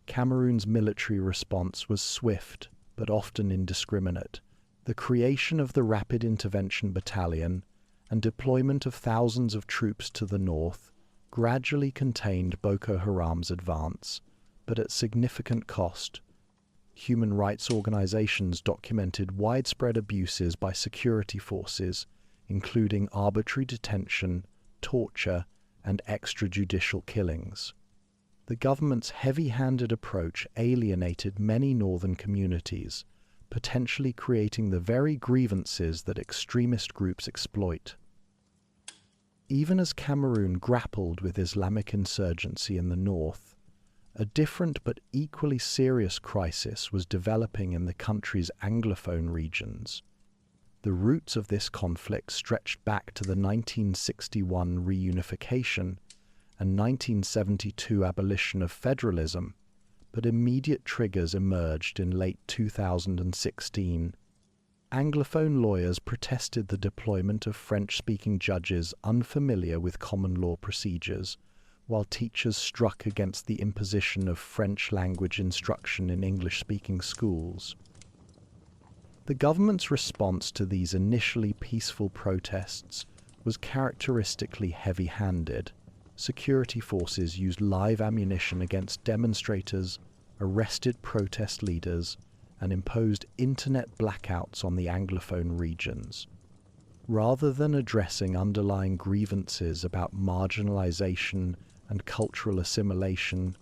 Cameroon's military response was swift, but often indiscriminate. The creation of the Rapid Intervention Battalion, and deployment of thousands of troops to the north gradually contained Boko Haram's advance, but at significant cost. Human rights organizations documented widespread abuses by security forces, including arbitrary detention, torture, and extrajudicial killings. The government's heavy-handed approach alienated many northern communities, potentially creating the very grievances that extremist groups exploit. Even as Cameroon grappled with Islamic insurgency in the north, a different but equally serious crisis was developing in the country's Anglophone regions. The roots of this conflict stretched back to the 1961 reunification and 1972 abolition of federalism, but immediate triggers emerged in late 2016. Anglophone lawyers protested the deployment of French-speaking judges unfamiliar with common law procedures, while teachers struck against the imposition of French language instruction in English-speaking schools. The government's response to these initially peaceful protests was characteristically heavy-handed. Security forces used live ammunition against demonstrators, arrested protest leaders, and imposed internet blackouts on the Anglophone regions. Rather than addressing underlying grievances about marginalization and cultural assimilation,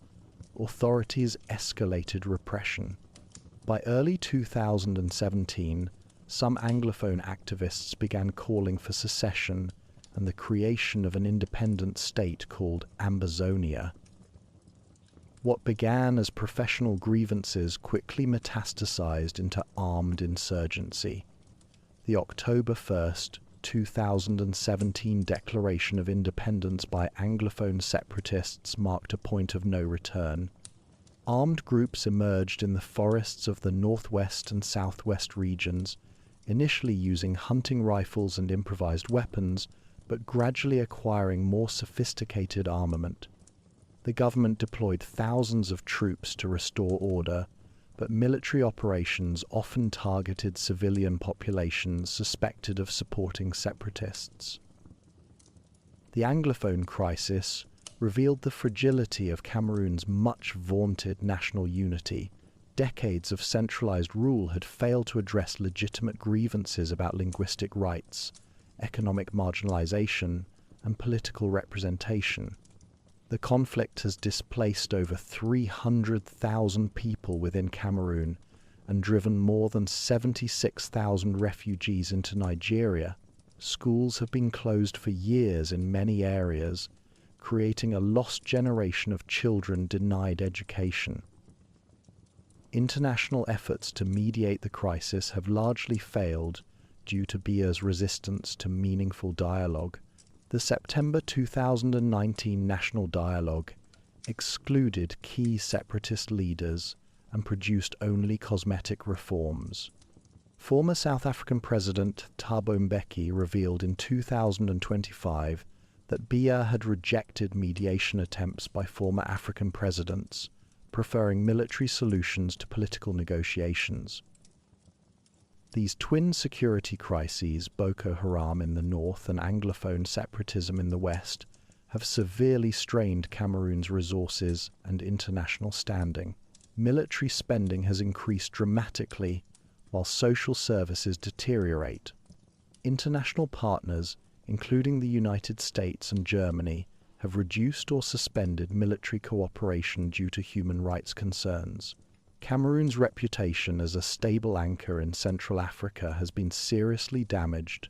authorities escalated repression. By early 2017, some Anglophone activists began calling for secession and the creation of an independent state called Ambazonia. What began as professional grievances quickly metastasized into armed insurgency. The October 1st, 2017 Declaration of Independence by Anglophone separatists marked a point of no return. Armed groups emerged in the forests of the northwest and southwest regions, initially using hunting rifles and improvised weapons, but gradually acquiring more sophisticated armament. The government deployed thousands of troops to restore order, but military operations often targeted civilian populations suspected of supporting separatists. The Anglophone crisis revealed the fragility of Cameroon's much-vaunted national unity. Decades of centralized rule had failed to address legitimate grievances about linguistic rights, economic marginalization, and political representation. The conflict has displaced over 300,000 people within Cameroon and driven more than 76,000 refugees into Nigeria. Schools have been closed for years in many areas, creating a lost generation of children denied education. International efforts to mediate the crisis have largely failed due to Biya's resistance to meaningful dialogue. The September 2019 National Dialogue excluded key separatist leaders and produced only cosmetic reforms. Former South African President Thabo Mbeki revealed in 2025 that Biya had rejected mediation attempts by former African presidents, preferring military solutions to political negotiations. These twin security crises, Boko Haram in the north and Anglophone separatism in the west, have severely strained Cameroon's resources and international standing. Military spending has increased dramatically, while social services deteriorate. International partners, including the United States and Germany, have reduced or suspended military cooperation due to human rights concerns. Cameroon's reputation as a stable anchor in Central Africa has been seriously damaged.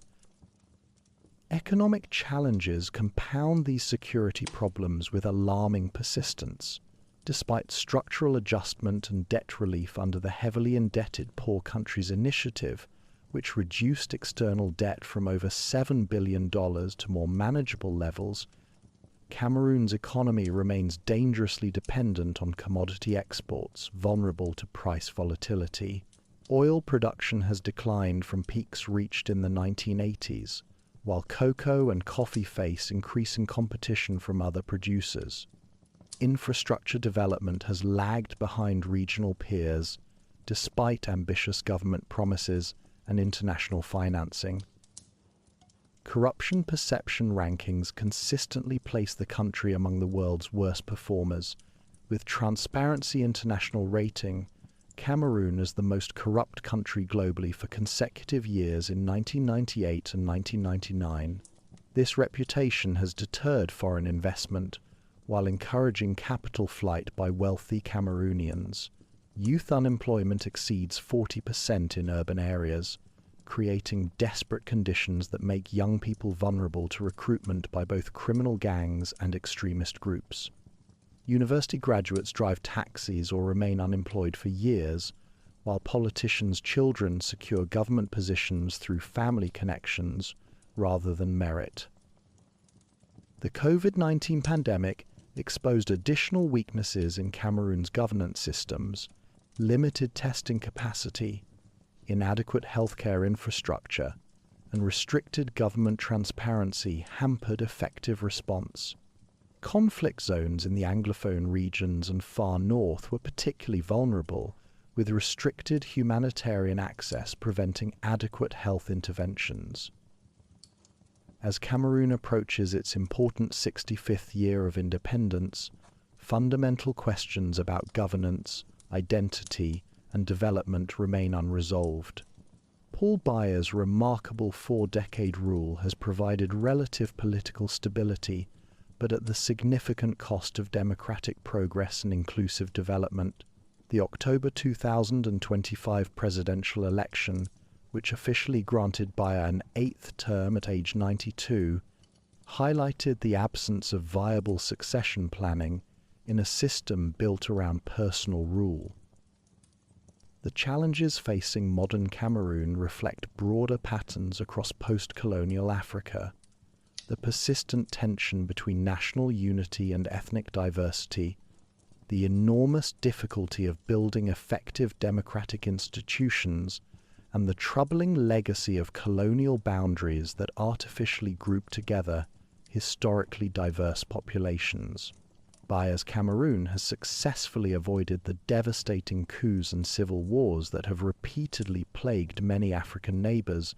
Economic challenges compound these security problems with alarming persistence. Despite structural adjustment and debt relief under the heavily indebted Poor Countries Initiative, which reduced external debt from over $7 billion to more manageable levels, Cameroon's economy remains dangerously dependent on commodity exports, vulnerable to price volatility. Oil production has declined from peaks reached in the 1980s, while cocoa and coffee face increasing competition from other producers. Infrastructure development has lagged behind regional peers, despite ambitious government promises and international financing. corruption perception rankings consistently place the country among the world's worst performers, with Transparency International rating Cameroon as the most corrupt country globally for consecutive years in 1998 and 1999. This reputation has deterred foreign investment, while encouraging capital flight by wealthy Cameroonians. Youth unemployment exceeds 40% in urban areas, creating desperate conditions that make young people vulnerable to recruitment by both criminal gangs and extremist groups. University graduates drive taxis or remain unemployed for years, while politicians' children secure government positions through family connections rather than merit. The COVID-19 pandemic exposed additional weaknesses in Cameroon's governance systems. Limited testing capacity, inadequate healthcare infrastructure, and restricted government transparency hampered effective response. Conflict zones in the Anglophone regions and far north were particularly vulnerable, with restricted humanitarian access preventing adequate health interventions. As Cameroon approaches its important 65th year of independence, fundamental questions about governance, identity, and development remain unresolved. Paul Biya's remarkable 4-decade rule has provided relative political stability, but at the significant cost of democratic progress and inclusive development. The October 2025 presidential election, which officially granted Biya an 8th term at age 92, highlighted the absence of viable succession planning in a system built around personal rule. The challenges facing modern Cameroon reflect broader patterns across post-colonial Africa. The persistent tension between national unity and ethnic diversity, the enormous difficulty of building effective democratic institutions, and the troubling legacy of colonial boundaries that artificially group together historically diverse populations. Biya's Cameroon has successfully avoided the devastating coups and civil wars that have repeatedly plagued many African neighbours,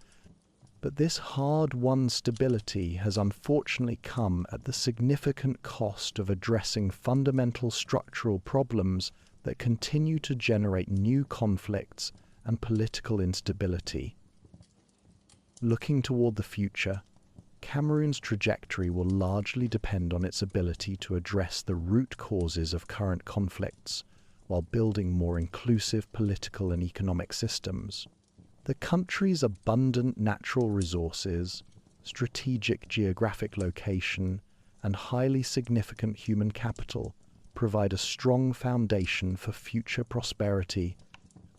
but this hard-won stability has unfortunately come at the significant cost of addressing fundamental structural problems that continue to generate new conflicts and political instability. Looking toward the future, Cameroon's trajectory will largely depend on its ability to address the root causes of current conflicts while building more inclusive political and economic systems. The country's abundant natural resources, strategic geographic location, and highly significant human capital provide a strong foundation for future prosperity,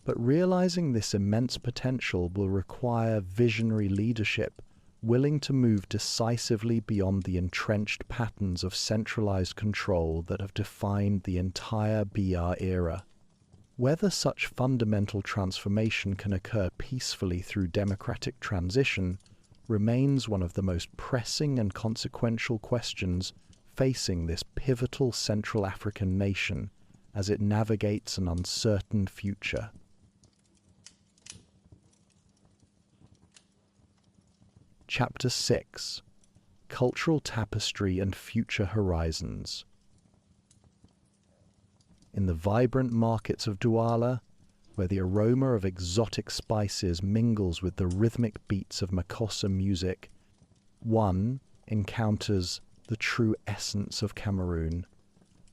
but realizing this immense potential will require visionary leadership willing to move decisively beyond the entrenched patterns of centralized control that have defined the entire Biya era. Whether such fundamental transformation can occur peacefully through democratic transition remains one of the most pressing and consequential questions facing this pivotal Central African nation as it navigates an uncertain future. Chapter 6: Cultural Tapestry and Future Horizons. In the vibrant markets of Douala, where the aroma of exotic spices mingles with the rhythmic beats of Makossa music, one encounters the true essence of Cameroon,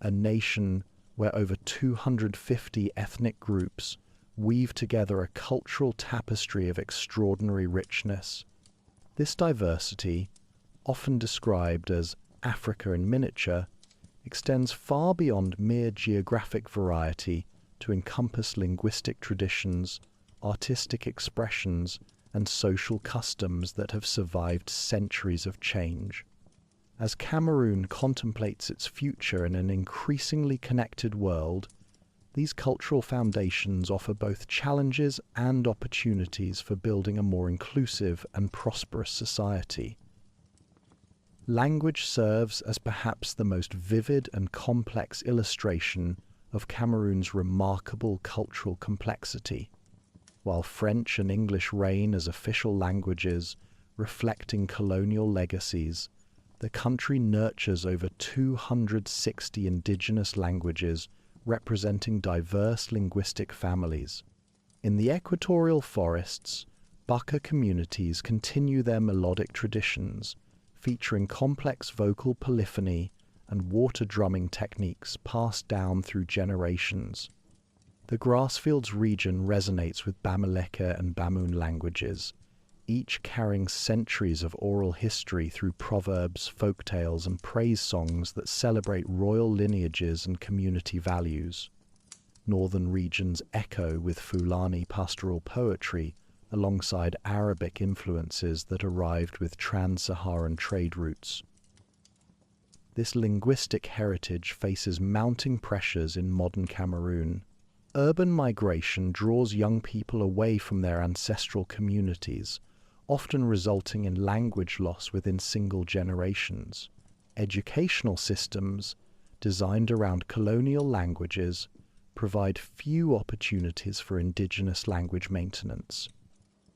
a nation where over 250 ethnic groups weave together a cultural tapestry of extraordinary richness. This diversity, often described as Africa in miniature, extends far beyond mere geographic variety to encompass linguistic traditions, artistic expressions, and social customs that have survived centuries of change. As Cameroon contemplates its future in an increasingly connected world, these cultural foundations offer both challenges and opportunities for building a more inclusive and prosperous society. Language serves as perhaps the most vivid and complex illustration of Cameroon's remarkable cultural complexity. While French and English reign as official languages, reflecting colonial legacies, the country nurtures over 260 indigenous languages representing diverse linguistic families. In the equatorial forests, Baka communities continue their melodic traditions, featuring complex vocal polyphony and water drumming techniques passed down through generations. The Grassfields region resonates with Bamileke and Bamum languages, each carrying centuries of oral history through proverbs, folktales, and praise songs that celebrate royal lineages and community values. Northern regions echo with Fulani pastoral poetry alongside Arabic influences that arrived with trans-Saharan trade routes. This linguistic heritage faces mounting pressures in modern Cameroon. Urban migration draws young people away from their ancestral communities, often resulting in language loss within single generations. Educational systems, designed around colonial languages, provide few opportunities for indigenous language maintenance.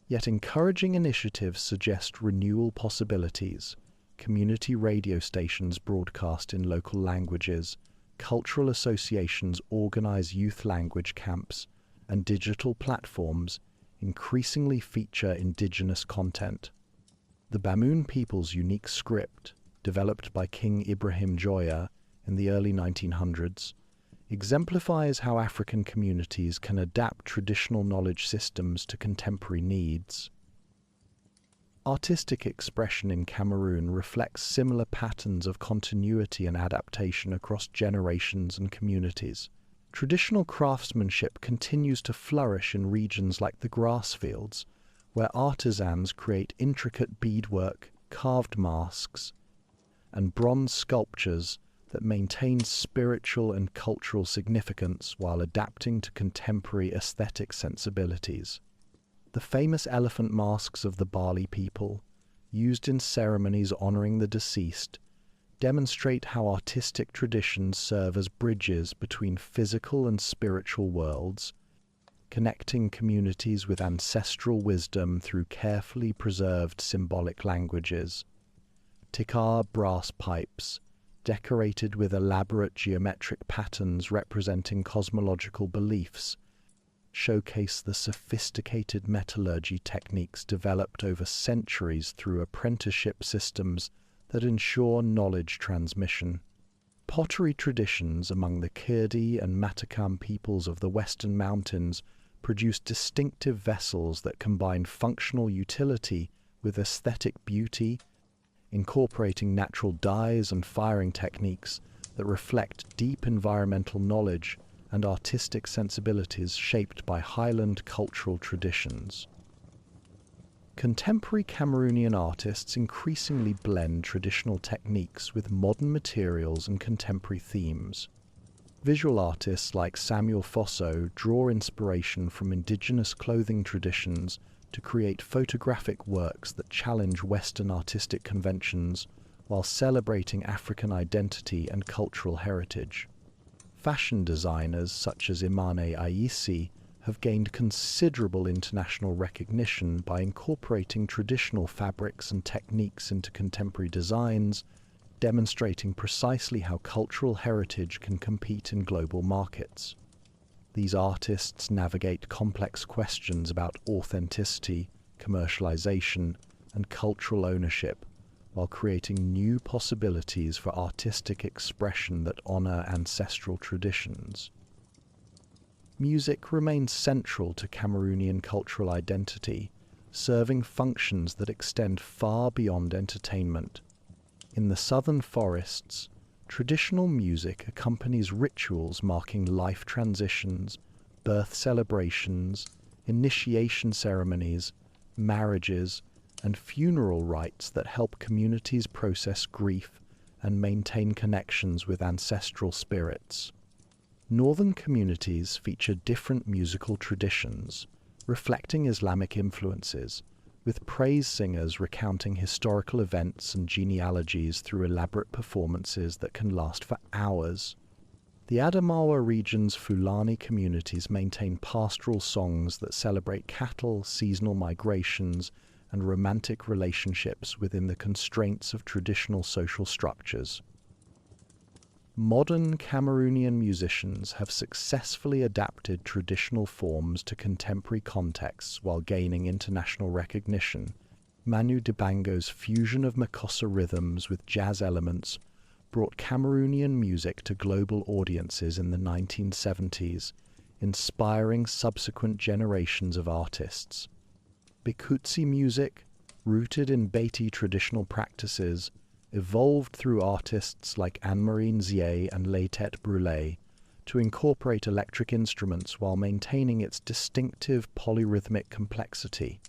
Yet encouraging initiatives suggest renewal possibilities. Community radio stations broadcast in local languages, cultural associations organize youth language camps, and digital platforms increasingly feature indigenous content. The Bamum people's unique script, developed by King Ibrahim Joya in the early 1900s, exemplifies how African communities can adapt traditional knowledge systems to contemporary needs. Artistic expression in Cameroon reflects similar patterns of continuity and adaptation across generations and communities. Traditional craftsmanship continues to flourish in regions like the Grassfields, where artisans create intricate beadwork, carved masks, and bronze sculptures that maintain spiritual and cultural significance while adapting to contemporary aesthetic sensibilities. The famous elephant masks of the Bali people, used in ceremonies honoring the deceased, demonstrate how artistic traditions serve as bridges between physical and spiritual worlds, connecting communities with ancestral wisdom through carefully preserved symbolic languages. Tikar brass pipes, decorated with elaborate geometric patterns representing cosmological beliefs, showcase the sophisticated metallurgy techniques developed over centuries through apprenticeship systems that ensure knowledge transmission. Pottery traditions among the Kirdi and Matakam peoples of the Western Mountains produce distinctive vessels that combine functional utility with aesthetic beauty, incorporating natural dyes and firing techniques that reflect deep environmental knowledge and artistic sensibilities shaped by highland cultural traditions. Contemporary Cameroonian artists increasingly blend traditional techniques with modern materials and contemporary themes. Visual artists like Samuel Fosso draw inspiration from indigenous clothing traditions to create photographic works that challenge Western artistic conventions while celebrating African identity and cultural heritage. Fashion designers such as Imane Aisi have gained considerable international recognition by incorporating traditional fabrics and techniques into contemporary designs, demonstrating precisely how cultural heritage can compete in global markets. These artists navigate complex questions about authenticity, commercialization, and cultural ownership, while creating new possibilities for artistic expression that honor ancestral traditions. Music remains central to Cameroonian cultural identity, serving functions that extend far beyond entertainment. In the southern forests, traditional music accompanies rituals marking life transitions, birth celebrations, initiation ceremonies, marriages, and funeral rites that help communities process grief and maintain connections with ancestral spirits. Northern communities feature different musical traditions, reflecting Islamic influences, with praise singers recounting historical events and genealogies through elaborate performances that can last for hours. The Adamawa region's Fulani communities maintain pastoral songs that celebrate cattle, seasonal migrations, and romantic relationships within the constraints of traditional social structures. Modern Cameroonian musicians have successfully adapted traditional forms to contemporary contexts while gaining international recognition. Manu Dibango's fusion of Makossa rhythms with jazz elements brought Cameroonian music to global audiences in the 1970s, inspiring subsequent generations of artists. Bikutsi music, rooted in Beti traditional practices, evolved through artists like Anne-Marie Nzie and Leitet Brûlé to incorporate electric instruments while maintaining its distinctive polyrhythmic complexity.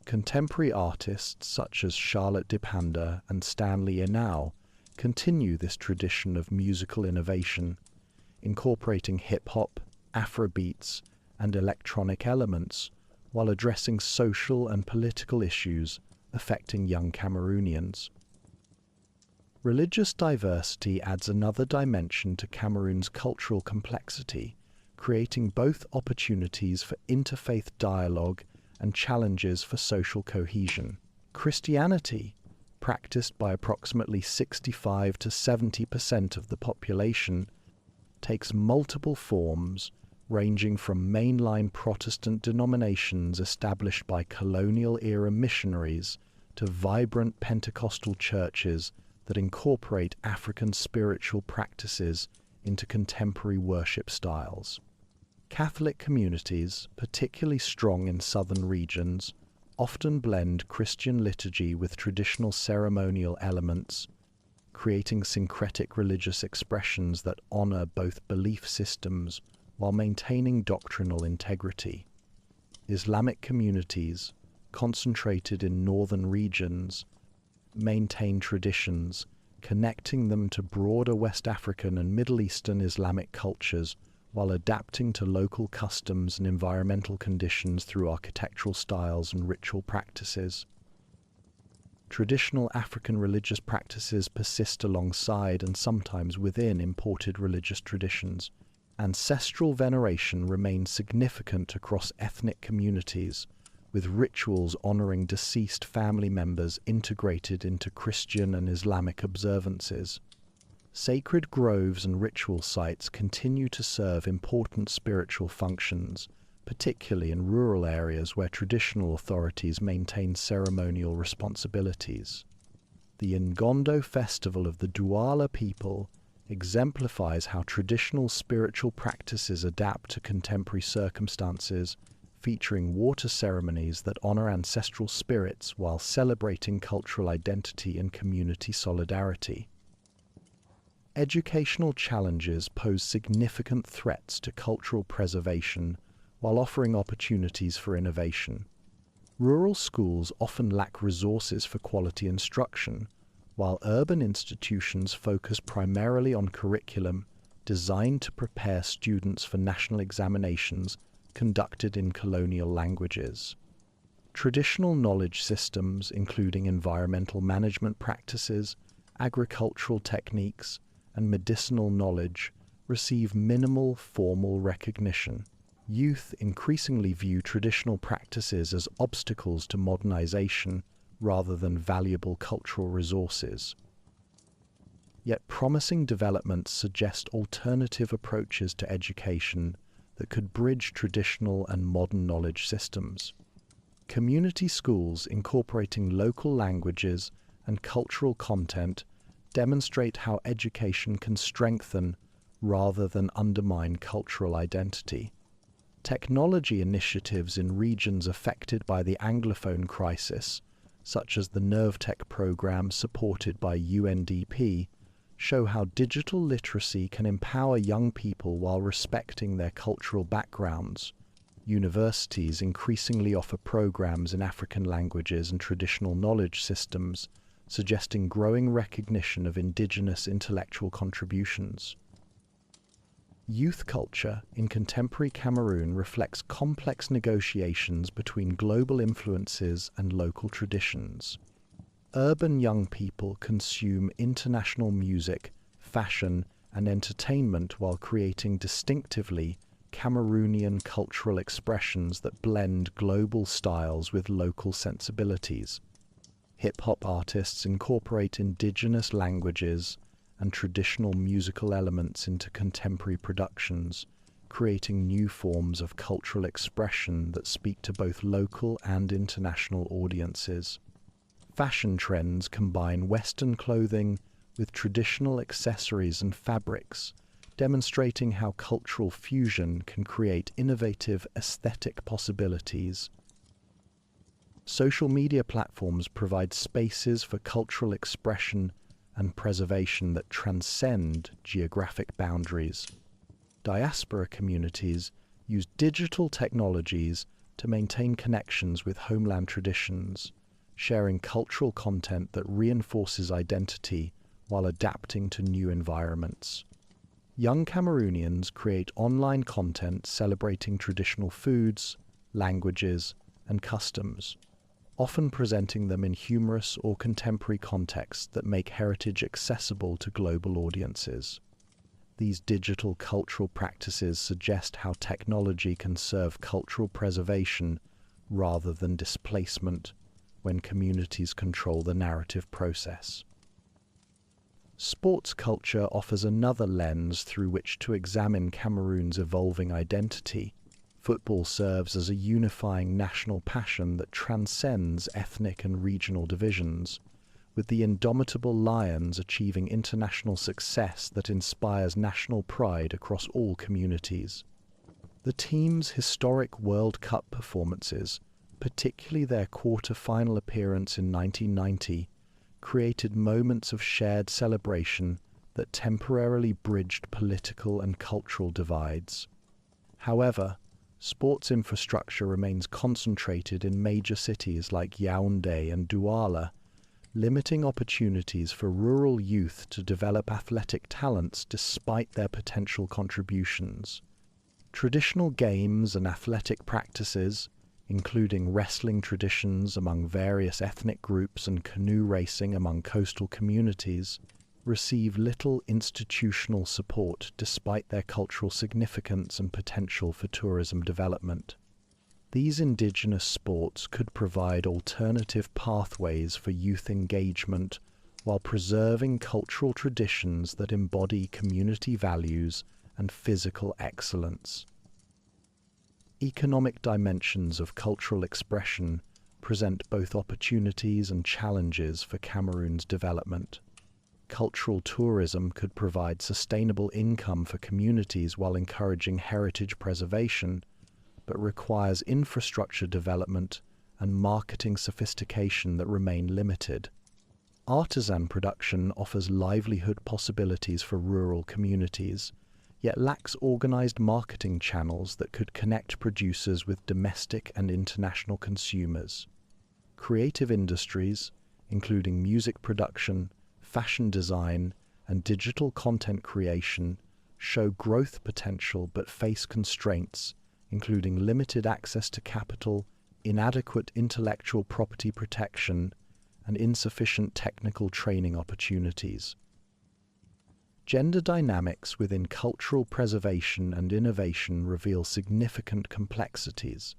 Contemporary artists such as Charlotte Dipanda and Stanley Inau continue this tradition of musical innovation, incorporating hip-hop, Afrobeats, and electronic elements while addressing social and political issues affecting young Cameroonians. Religious diversity adds another dimension to Cameroon's cultural complexity, creating both opportunities for interfaith dialogue and challenges for social cohesion. Christianity, practiced by approximately 65 to 70% of the population, takes multiple forms, ranging from mainline Protestant denominations established by colonial-era missionaries to vibrant Pentecostal churches that incorporate African spiritual practices into contemporary worship styles. Catholic communities, particularly strong in southern regions, often blend Christian liturgy with traditional ceremonial elements, creating syncretic religious expressions that honor both belief systems while maintaining doctrinal integrity. Islamic communities, concentrated in northern regions, maintain traditions, connecting them to broader West African and Middle Eastern Islamic cultures while adapting to local customs and environmental conditions through architectural styles and ritual practices. Traditional African religious practices persist alongside and sometimes within imported religious traditions. Ancestral veneration remains significant across ethnic communities, with rituals honoring deceased family members integrated into Christian and Islamic observances. Sacred groves and ritual sites continue to serve important spiritual functions, particularly in rural areas where traditional authorities maintain ceremonial responsibilities. The Ngondo festival of the Douala people exemplifies how traditional spiritual practices adapt to contemporary circumstances, featuring water ceremonies that honor ancestral spirits while celebrating cultural identity and community solidarity. Educational challenges pose significant threats to cultural preservation while offering opportunities for innovation. Rural schools often lack resources for quality instruction, while urban institutions focus primarily on curriculum designed to prepare students for national examinations conducted in colonial languages. Traditional knowledge systems, including environmental management practices, agricultural techniques, and medicinal knowledge, receive minimal formal recognition. Youth increasingly view traditional practices as obstacles to modernization rather than valuable cultural resources. Yet promising developments suggest alternative approaches to education that could bridge traditional and modern knowledge systems. Community schools incorporating local languages and cultural content demonstrate how education can strengthen rather than undermine cultural identity. Technology initiatives in regions affected by the Anglophone crisis, such as the NerveTech program supported by UNDP, show how digital literacy can empower young people while respecting their cultural backgrounds. Universities increasingly offer programs in African languages and traditional knowledge systems, suggesting growing recognition of indigenous intellectual contributions. Youth culture in contemporary Cameroon reflects complex negotiations between global influences and local traditions. Urban young people consume international music, fashion, and entertainment while creating distinctively Cameroonian cultural expressions that blend global styles with local sensibilities. Hip-hop artists incorporate indigenous languages and traditional musical elements into contemporary productions, creating new forms of cultural expression that speak to both local and international audiences. Fashion trends combine Western clothing with traditional accessories and fabrics, demonstrating how cultural fusion can create innovative aesthetic possibilities. Social media platforms provide spaces for cultural expression and preservation that transcend geographic boundaries. Diaspora communities use digital technologies to maintain connections with homeland traditions, sharing cultural content that reinforces identity while adapting to new environments. Young Cameroonians create online content celebrating traditional foods, languages, and customs, often presenting them in humorous or contemporary contexts that make heritage accessible to global audiences. These digital cultural practices suggest how technology can serve cultural preservation rather than displacement when communities control the narrative process. Sports culture offers another lens through which to examine Cameroon's evolving identity. Football serves as a unifying national passion that transcends ethnic and regional divisions, with the indomitable Lions achieving international success that inspires national pride across all communities. The team's historic World Cup performances, particularly their quarter-final appearance in 1990, created moments of shared celebration that temporarily bridged political and cultural divides. However, sports infrastructure remains concentrated in major cities like Yaoundé and Douala, limiting opportunities for rural youth to develop athletic talents despite their potential contributions. Traditional games and athletic practices, including wrestling traditions among various ethnic groups and canoe racing among coastal communities, receive little institutional support despite their cultural significance and potential for tourism development. These indigenous sports could provide alternative pathways for youth engagement while preserving cultural traditions that embody community values and physical excellence. Economic dimensions of cultural expression present both opportunities and challenges for Cameroon's development. Cultural tourism could provide sustainable income for communities while encouraging heritage preservation, but requires infrastructure development and marketing sophistication that remain limited. Artisan production offers livelihood possibilities for rural communities, yet lacks organized marketing channels that could connect producers with domestic and international consumers. Creative industries, including music production, fashion design, and digital content creation, show growth potential but face constraints, including limited access to capital, inadequate intellectual property protection, and insufficient technical training opportunities. Gender dynamics within cultural preservation and innovation reveal significant complexities.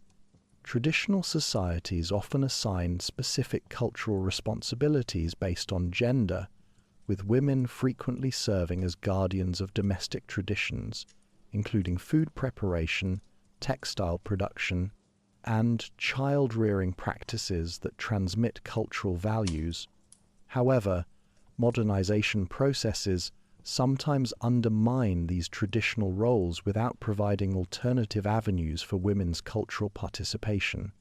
Traditional societies often assign specific cultural responsibilities based on gender, with women frequently serving as guardians of domestic traditions, including food preparation, textile production, and child-rearing practices that transmit cultural values. However, modernization processes sometimes undermine these traditional roles without providing alternative avenues for women's cultural participation.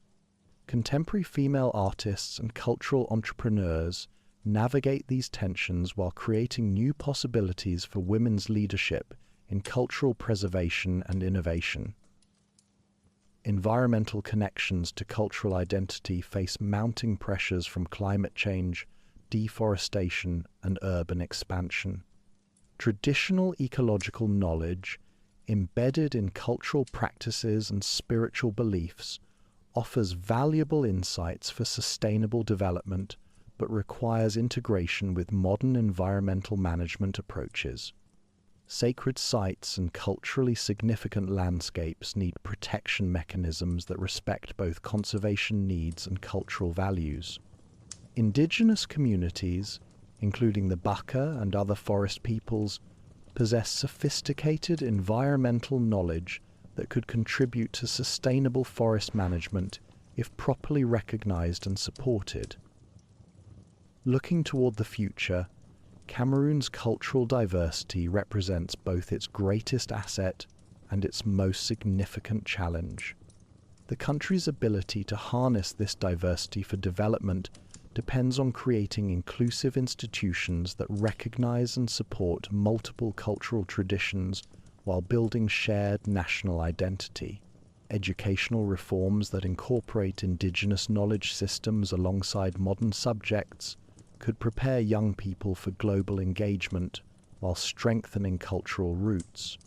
Contemporary female artists and cultural entrepreneurs navigate these tensions while creating new possibilities for women's leadership in cultural preservation and innovation. Environmental connections to cultural identity face mounting pressures from climate change, deforestation, and urban expansion. Traditional ecological knowledge, embedded in cultural practices and spiritual beliefs, offers valuable insights for sustainable development, but requires integration with modern environmental management approaches. Sacred sites and culturally significant landscapes need protection mechanisms that respect both conservation needs and cultural values. Indigenous communities, including the Baka and other forest peoples, possess sophisticated environmental knowledge that could contribute to sustainable forest management if properly recognized and supported. Looking toward the future, Cameroon's cultural diversity represents both its greatest asset and its most significant challenge. The country's ability to harness this diversity for development depends on creating inclusive institutions that recognize and support multiple cultural traditions while building shared national identity. Educational reforms that incorporate indigenous knowledge systems alongside modern subjects could prepare young people for global engagement while strengthening cultural roots.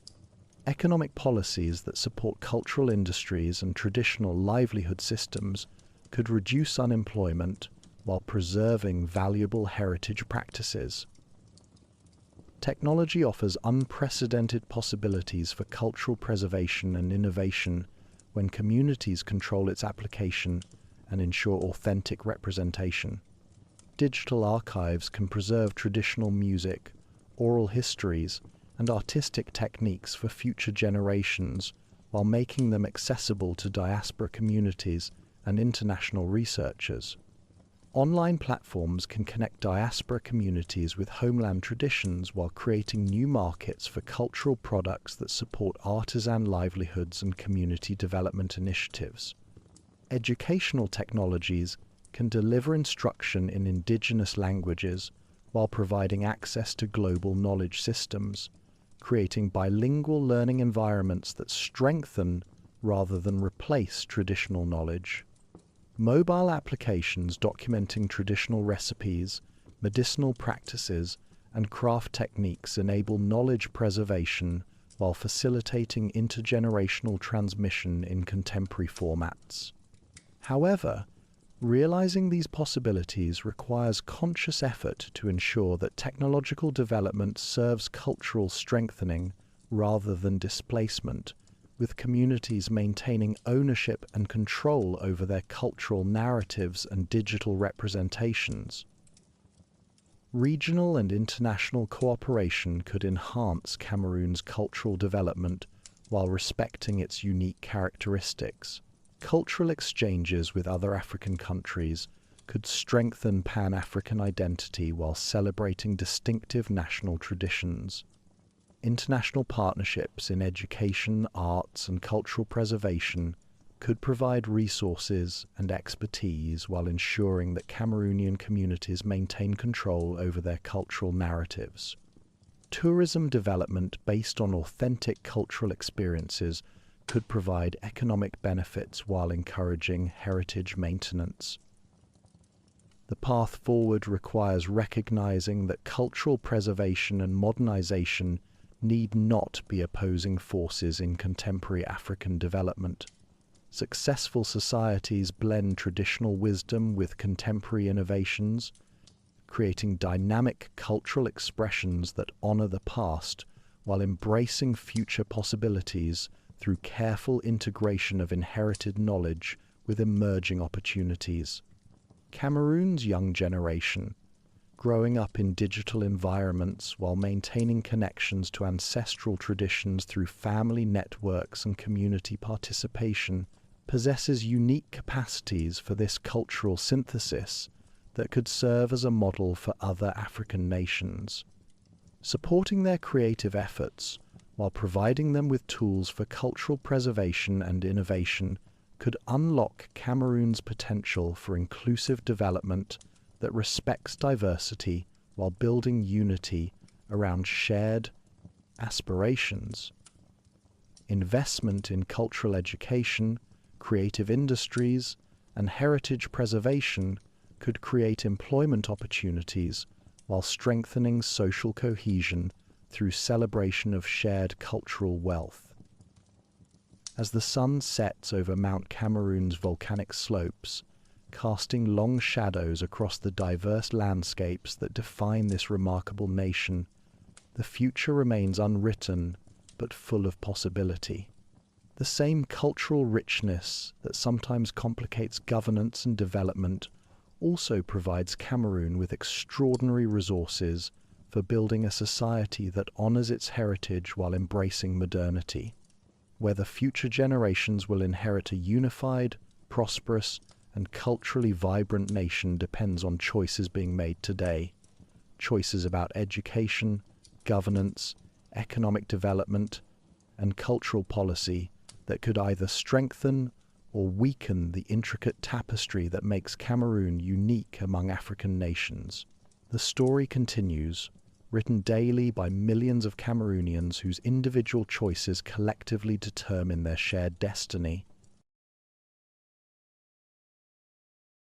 Economic policies that support cultural industries and traditional livelihood systems could reduce unemployment while preserving valuable heritage practices. Technology offers unprecedented possibilities for cultural preservation and innovation when communities control its application and ensure authentic representation. Digital archives can preserve traditional music, oral histories, and artistic techniques for future generations while making them accessible to diaspora communities and international researchers. Online platforms can connect diaspora communities with homeland traditions while creating new markets for cultural products that support artisan livelihoods and community development initiatives. Educational technologies can deliver instruction in indigenous languages while providing access to global knowledge systems, creating bilingual learning environments that strengthen rather than replace traditional knowledge. Mobile applications documenting traditional recipes, medicinal practices, and craft techniques enable knowledge preservation while facilitating intergenerational transmission in contemporary formats. However, realizing these possibilities requires conscious effort to ensure that technological development serves cultural strengthening rather than displacement, with communities maintaining ownership and control over their cultural narratives and digital representations. Regional and international cooperation could enhance Cameroon's cultural development while respecting its unique characteristics. Cultural exchanges with other African countries could strengthen Pan-African identity while celebrating distinctive national traditions. International partnerships in education, arts, and cultural preservation could provide resources and expertise while ensuring that Cameroonian communities maintain control over their cultural narratives. Tourism development based on authentic cultural experiences could provide economic benefits while encouraging heritage maintenance. The path forward requires recognizing that cultural preservation and modernization need not be opposing forces in contemporary African development. Successful societies blend traditional wisdom with contemporary innovations, creating dynamic cultural expressions that honor the past while embracing future possibilities through careful integration of inherited knowledge with emerging opportunities. Cameroon's young generation, growing up in digital environments while maintaining connections to ancestral traditions through family networks and community participation, possesses unique capacities for this cultural synthesis that could serve as a model for other African nations. Supporting their creative efforts while providing them with tools for cultural preservation and innovation could unlock Cameroon's potential for inclusive development that respects diversity while building unity around shared aspirations. Investment in cultural education, creative industries, and heritage preservation could create employment opportunities while strengthening social cohesion through celebration of shared cultural wealth. As the sun sets over Mount Cameroon's volcanic slopes, casting long shadows across the diverse landscapes that define this remarkable nation, The future remains unwritten, but full of possibility. The same cultural richness that sometimes complicates governance and development also provides Cameroon with extraordinary resources for building a society that honors its heritage while embracing modernity. Whether future generations will inherit a unified, prosperous, and culturally vibrant nation depends on choices being made today. Choices about education, governance, economic development, and cultural policy that could either strengthen or weaken the intricate tapestry that makes Cameroon unique among African nations. The story continues, written daily by millions of Cameroonians whose individual choices collectively determine their shared destiny.